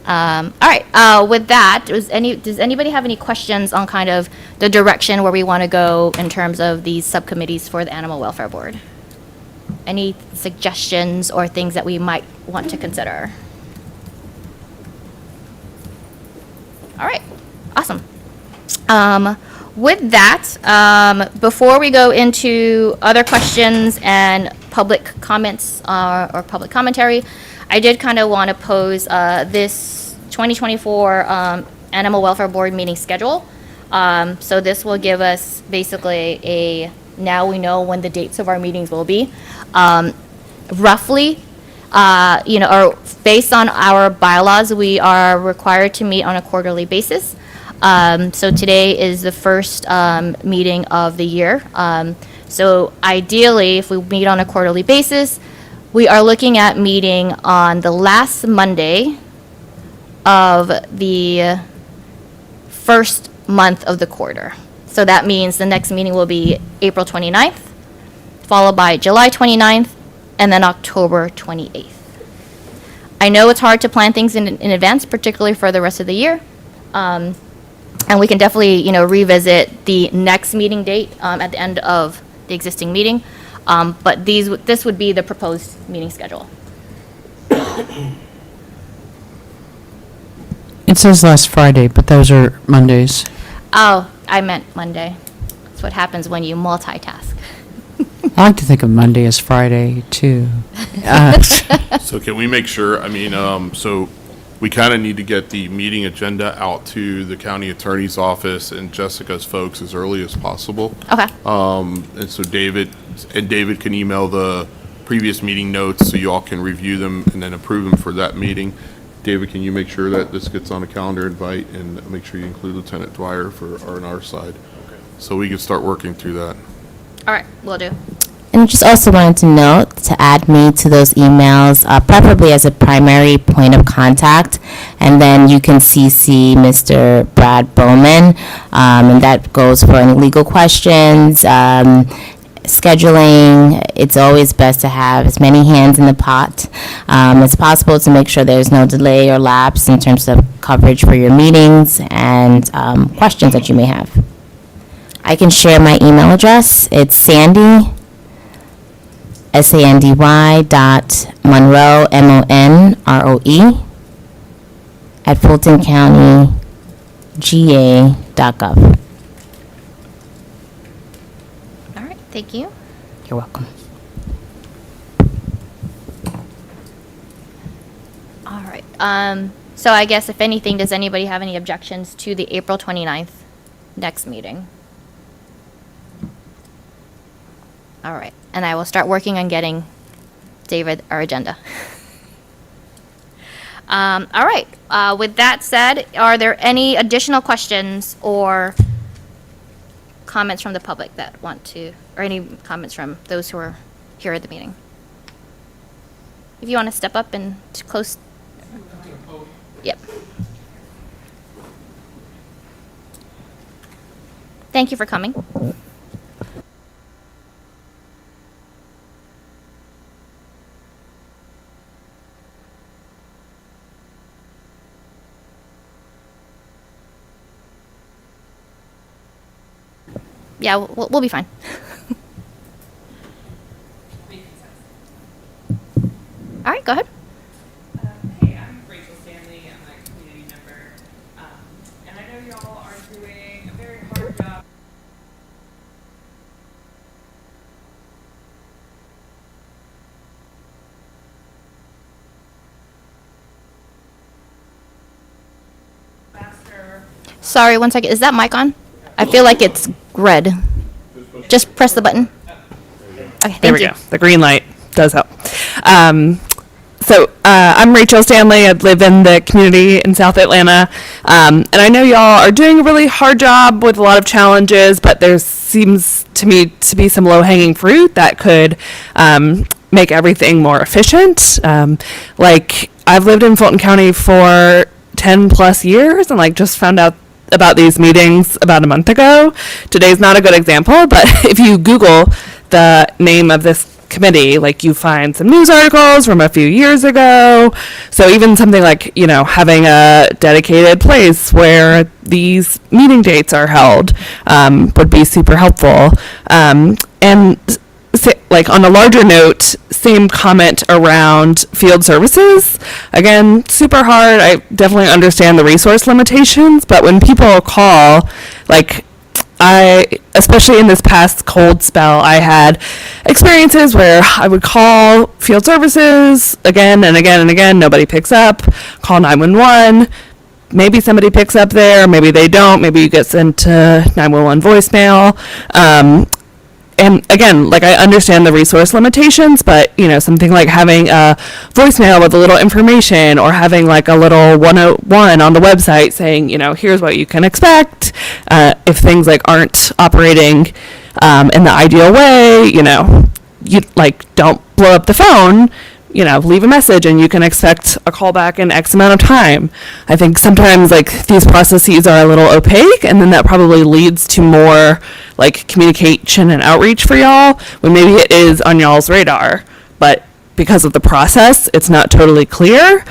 All right. With that, does anybody have any questions on kind of the direction where we want to go in terms of these subcommittees for the Animal Welfare Board? Any suggestions or things that we might want to consider? All right. Awesome. With that, before we go into other questions and public comments or public commentary, I did kind of want to pose this 2024 Animal Welfare Board meeting schedule. So this will give us basically now we know when the dates of our meetings will be. Roughly, or based on our bylaws, we are required to meet on a quarterly basis. So today is the first meeting of the year. So ideally, if we meet on a quarterly basis, we are looking at meeting on the last Monday of the first month of the quarter. So that means the next meeting will be April 29th, followed by July 29th, and then October 28th. I know it's hard to plan things in advance, particularly for the rest of the year. And we can definitely, revisit the next meeting date at the end of the existing meeting. But this would be the proposed meeting schedule. It says last Friday, but those are Mondays. Oh, I meant Monday. That's what happens when you multitask. I like to think of Monday as Friday, too. So can we make sure, so we kind of need to get the meeting agenda out to the county attorney's office and Jessica's folks as early as possible. Okay. And so David can email the previous meeting notes so you all can review them and then approve them for that meeting. David, can you make sure that this gets on a calendar invite and make sure you include Lieutenant Dwyer for R&R side? So we can start working through that. All right, will do. And just also wanted to note to add me to those emails, preferably as a primary point of contact, and then you can CC Mr. Brad Bowman, and that goes for any legal questions, scheduling. It's always best to have as many hands in the pot as possible to make sure there's no delay or lapse in terms of coverage for your meetings and questions that you may have. I can share my email address. It's Sandy, SANDY.Monroe, MONROE, at FultonCountyGA.gov. All right, thank you. You're welcome. All right. So I guess if anything, does anybody have any objections to the April 29th next meeting? All right. And I will start working on getting David our agenda. All right. With that said, are there any additional questions or comments from the public that want to, or any comments from those who are here at the meeting? If you want to step up and close. Yep. Thank you for coming. Yeah, we'll be fine. All right, go ahead. Hey, I'm Rachel Stanley. I'm a community member. And I know y'all are doing a very hard job. Sorry, one second. Is that mic on? I feel like it's red. Just press the button. Okay, thank There we you. go. The green light does help. I'm Rachel Stanley. I live in the community in South Atlanta. And I know y'all are doing a really hard job with a lot of challenges, but there seems to me to be some low-hanging fruit that could make everything more efficient. I've lived in Fulton County for 10 plus years and just found out about these meetings about a month ago. Today's not a good example, but if you Google the name of this committee, you find some news articles from a few years ago. So even something having a dedicated place where these meeting dates are held would be super helpful. On a larger note, same comment around field services. Again, super hard. I definitely understand the resource limitations, but when people call, especially in this past cold spell, I had experiences where I would call field services again and again and again. Nobody picks up. Call 911. Maybe somebody picks up there. Maybe they don't. Maybe you get sent to 911 voicemail. And again, I understand the resource limitations, but, something like having a voicemail with a little information or having a little 101 on the website saying, here's what you can expect if things aren't operating in the ideal way, you don't blow up the phone, leave a message and you can expect a call back in X amount of time. I think sometimes these processes are a little opaque, and then that probably leads to more communication and outreach for y'all when maybe it is on y'all's radar, but because of the process, it's not totally clear.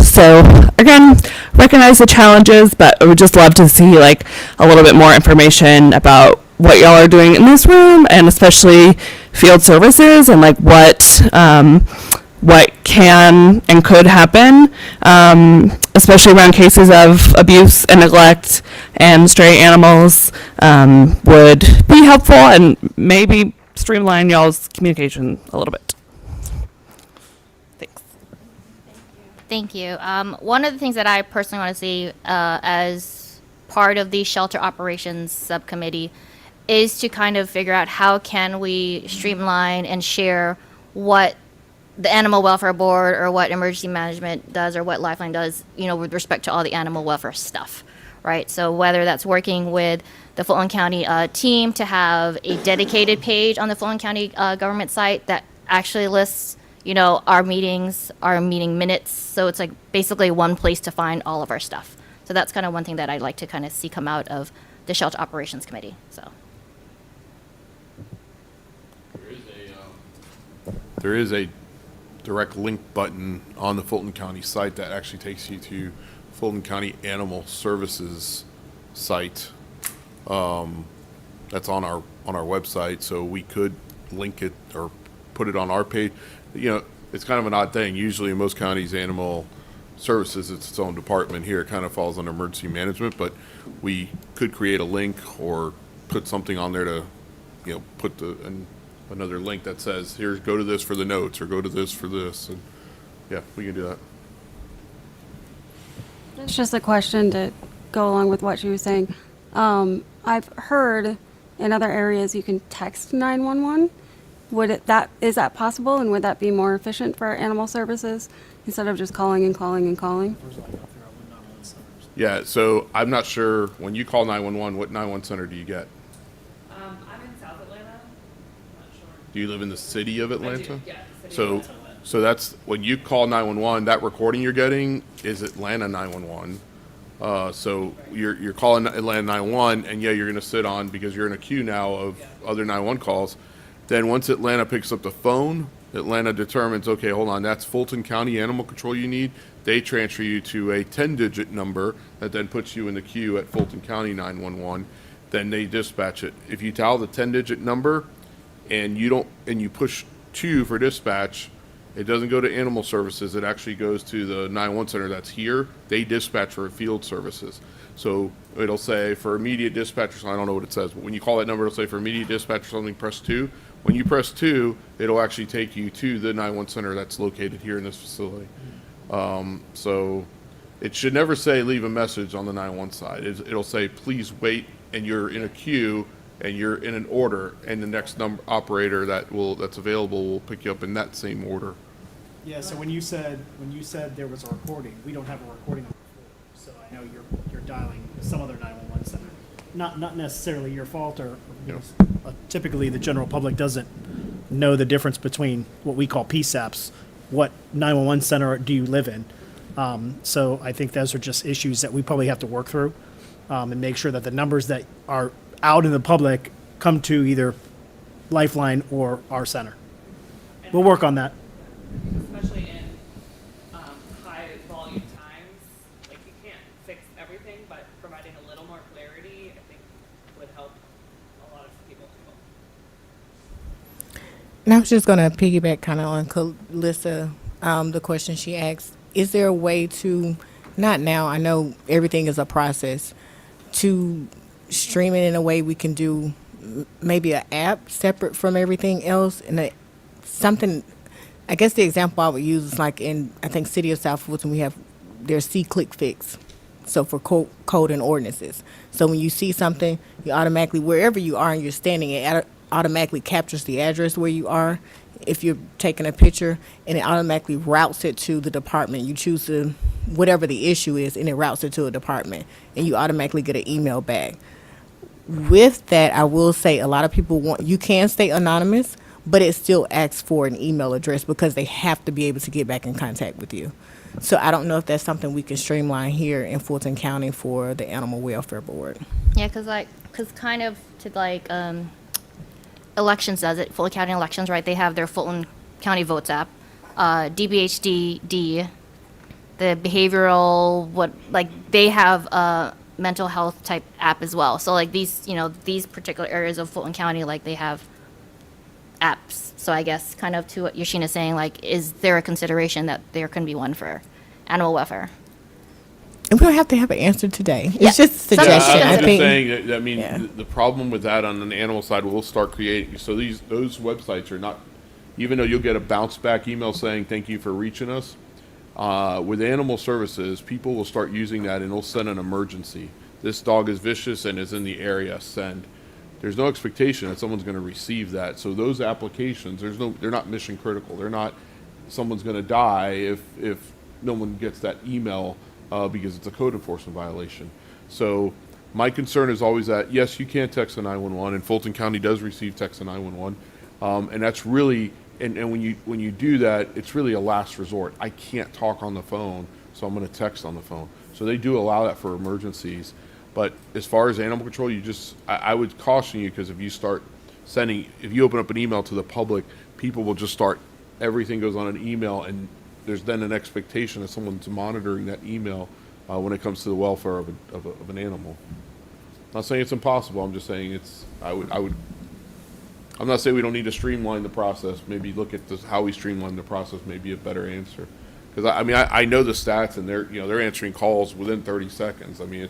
So again, recognize the challenges, but I would just love to see like a little bit more information about what y'all are doing in this room, and especially field services, and like what can and could happen, especially around cases of abuse and neglect and stray animals, would be helpful and maybe streamline y'all's communication a little bit. Thanks. Thank you. One of the things that I personally want to see as part of the shelter operations subcommittee is to kind of figure out how can we streamline and share what the Animal Welfare Board or what Emergency Management does or what Lifeline does, with respect to all the animal welfare stuff, right? So whether that's working with the Fulton County team to have a dedicated page on the Fulton County government site that actually lists, our meetings, our meeting minutes. So it's like basically one place to find all of our stuff. So that's kind of one thing that I'd like to kind of see come out of the Shelter Operations Committee, so. There is a direct link button on the Fulton County site that actually takes you to Fulton County Animal Services site. That's on our website, so we could link it or put it on our page. It's kind of an odd thing. Usually in most counties, animal services, it's its own department. Here it kind of falls under emergency management, but we could create a link or put something on there to, put another link that says, here, go to this for the notes, or go to this for this, and yeah, we can do that. It's just a question to go along with what she was saying. I've heard in other areas you can text 911. Is that possible, and would that be more efficient for animal services instead of just calling and calling and calling? Yeah, so I'm not sure, when you call 911, what 911 center do you get? I'm in South Atlanta. I'm not sure. Do you live in the city of Atlanta? Yeah. So that's, when you call 911, that recording you're getting is Atlanta 911. So you're calling Atlanta 911, and yeah, you're going to sit on, because you're in a queue now of other 911 calls. Then once Atlanta picks up the phone, Atlanta determines, okay, hold on, that's Fulton County Animal Control you need. They transfer you to a 10-digit number that then puts you in the queue at Fulton County 911. Then they dispatch it. If you dial the 10-digit number and you push 2 for dispatch, it doesn't go to animal services. It actually goes to the 911 center that's here. They dispatch for field services. So it'll say for immediate dispatch, or something, I don't know what it says, but when you call that number, it'll say for immediate dispatch or something, press 2. When you press 2, it'll actually take you to the 911 center that's located here in this facility. So it should never say leave a message on the 911 side. It'll say please wait, and you're in a queue, and you're in an order, and the next operator that's available will pick you up in that same order. Yeah, so when you said there was a recording, we don't have a recording on the floor, so I know you're dialing some other 911 center. Not necessarily your fault, or because, typically the general public doesn't know the difference between what we call PSAPs. What 911 center do you live in? So I think those are just issues that we probably have to work through, and make sure that the numbers that are out in the public come to either Lifeline or our center. We'll work on that. Especially in high volume times, like you can't fix everything, but providing a little more clarity, I think, would help a lot of people too. And I was just going to piggyback kind of on Calissa, the question she asked. Is there a way to, not now, I know everything is a process, to stream it in a way we can do maybe an app separate from everything else, and something, I guess the example I would use is like in, I think, City of South Fulton, we have their see-click fix. So for code and ordinances. So when you see something, you automatically, wherever you are and you're standing, it automatically captures the address where you are. If you're taking a picture, and it automatically routes it to the department. You choose whatever the issue is, and it routes it to a department, and you automatically get an email back. With that, I will say a lot of people you can stay anonymous, but it still asks for an email address because they have to be able to get back in contact with you. So I don't know if that's something we can streamline here in Fulton County for the Animal Welfare Board. Yeah, because elections does it, Fulton County Elections, right? They have their Fulton County Votes app, DBHDD, the behavioral, they have a mental health type app as well. So like these particular areas of Fulton County, like they have apps. So I guess kind of to what Yoshina's saying, like, is there a consideration that there can be one for animal welfare? And we don't have to have an answer today. Yeah. It's just a Something to suggestion. consider. I I'm just think. saying, I mean, Yeah. the problem with that on the animal side, we'll start creating, so those websites are not, even though you'll get a bounce back email saying, thank you for reaching us, with animal services, people will start using that and they'll send an emergency. This dog is vicious and is in the area, send. There's no expectation that someone's gonna receive that, so those applications, they're not mission critical. They're not, someone's gonna die if no one gets that email, because it's a code enforcement violation. So my concern is always that, yes, you can text a 911, and Fulton County does receive text a 911, and that's really, and when you do that, it's really a last resort. I can't talk on the phone, so I'm going to text on the phone. So they do allow that for emergencies. But as far as animal control, I would caution you, because if you start if you open up an email to the public, people will just start, everything goes on an email, and there's then an expectation that someone's monitoring that email when it comes to the welfare of an animal. I'm not saying it's impossible. I'm just saying I'm not saying we don't need to streamline the process. Maybe look at how we streamline the process may be a better answer. Because I know the stats, and they're answering calls within 30 seconds. I mean,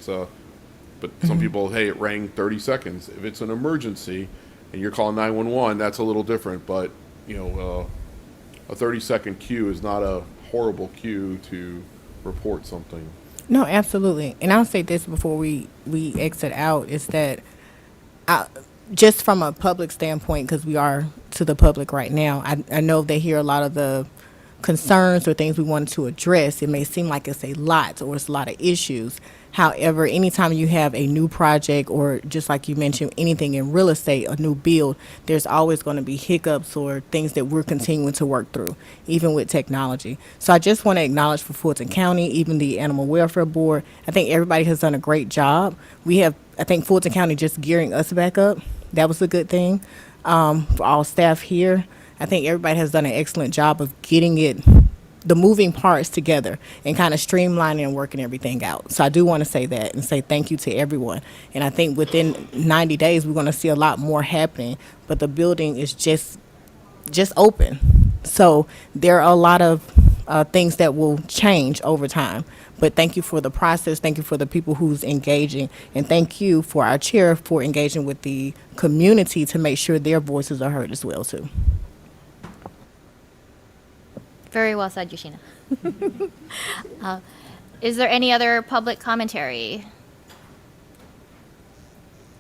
but some people, hey, it rang 30 seconds. If it's an emergency and you're calling 911, that's a little different. But a 30-second queue is not a horrible queue to report something. No, absolutely. And I'll say this before we exit out, is that just from a public standpoint, because we are to the public right now, I know they hear a lot of the concerns or things we wanted to address. It may seem like it's a lot or it's a lot of issues. However, anytime you have a new project, or just like you mentioned, anything in real estate, a new build, there's always going to be hiccups or things that we're continuing to work through, even with technology. So I just want to acknowledge for Fulton County, even the Animal Welfare Board, I think everybody has done a great job. I think Fulton County just gearing us back up. That was a good thing for all staff here. I think everybody has done an excellent job of getting the moving parts together and kind of streamlining and working everything out. So I do want to say that and say thank you to everyone. And I think within 90 days, we're going to see a lot more happening, but the building is just open. So there are a lot of things that will change over time. But thank you for the process. Thank you for the people who's engaging. And thank you for our chair for engaging with the community to make sure their voices are heard as well, too. Very well said, Yoshina. Is there any other public commentary?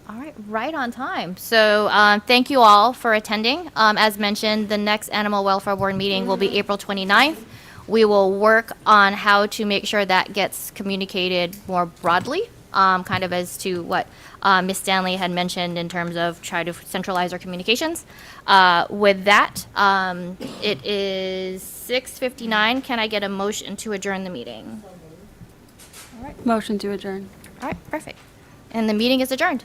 All right, right on time. So thank you all for attending. As mentioned, the next Animal Welfare Board meeting will be April 29th. We will work on how to make sure that gets communicated more broadly, kind of as to what Ms. Stanley had mentioned in terms of try to centralize our communications. With that, it is 6:59. Can I get a motion to adjourn the meeting? Motion to adjourn. All right, perfect. And the meeting is adjourned.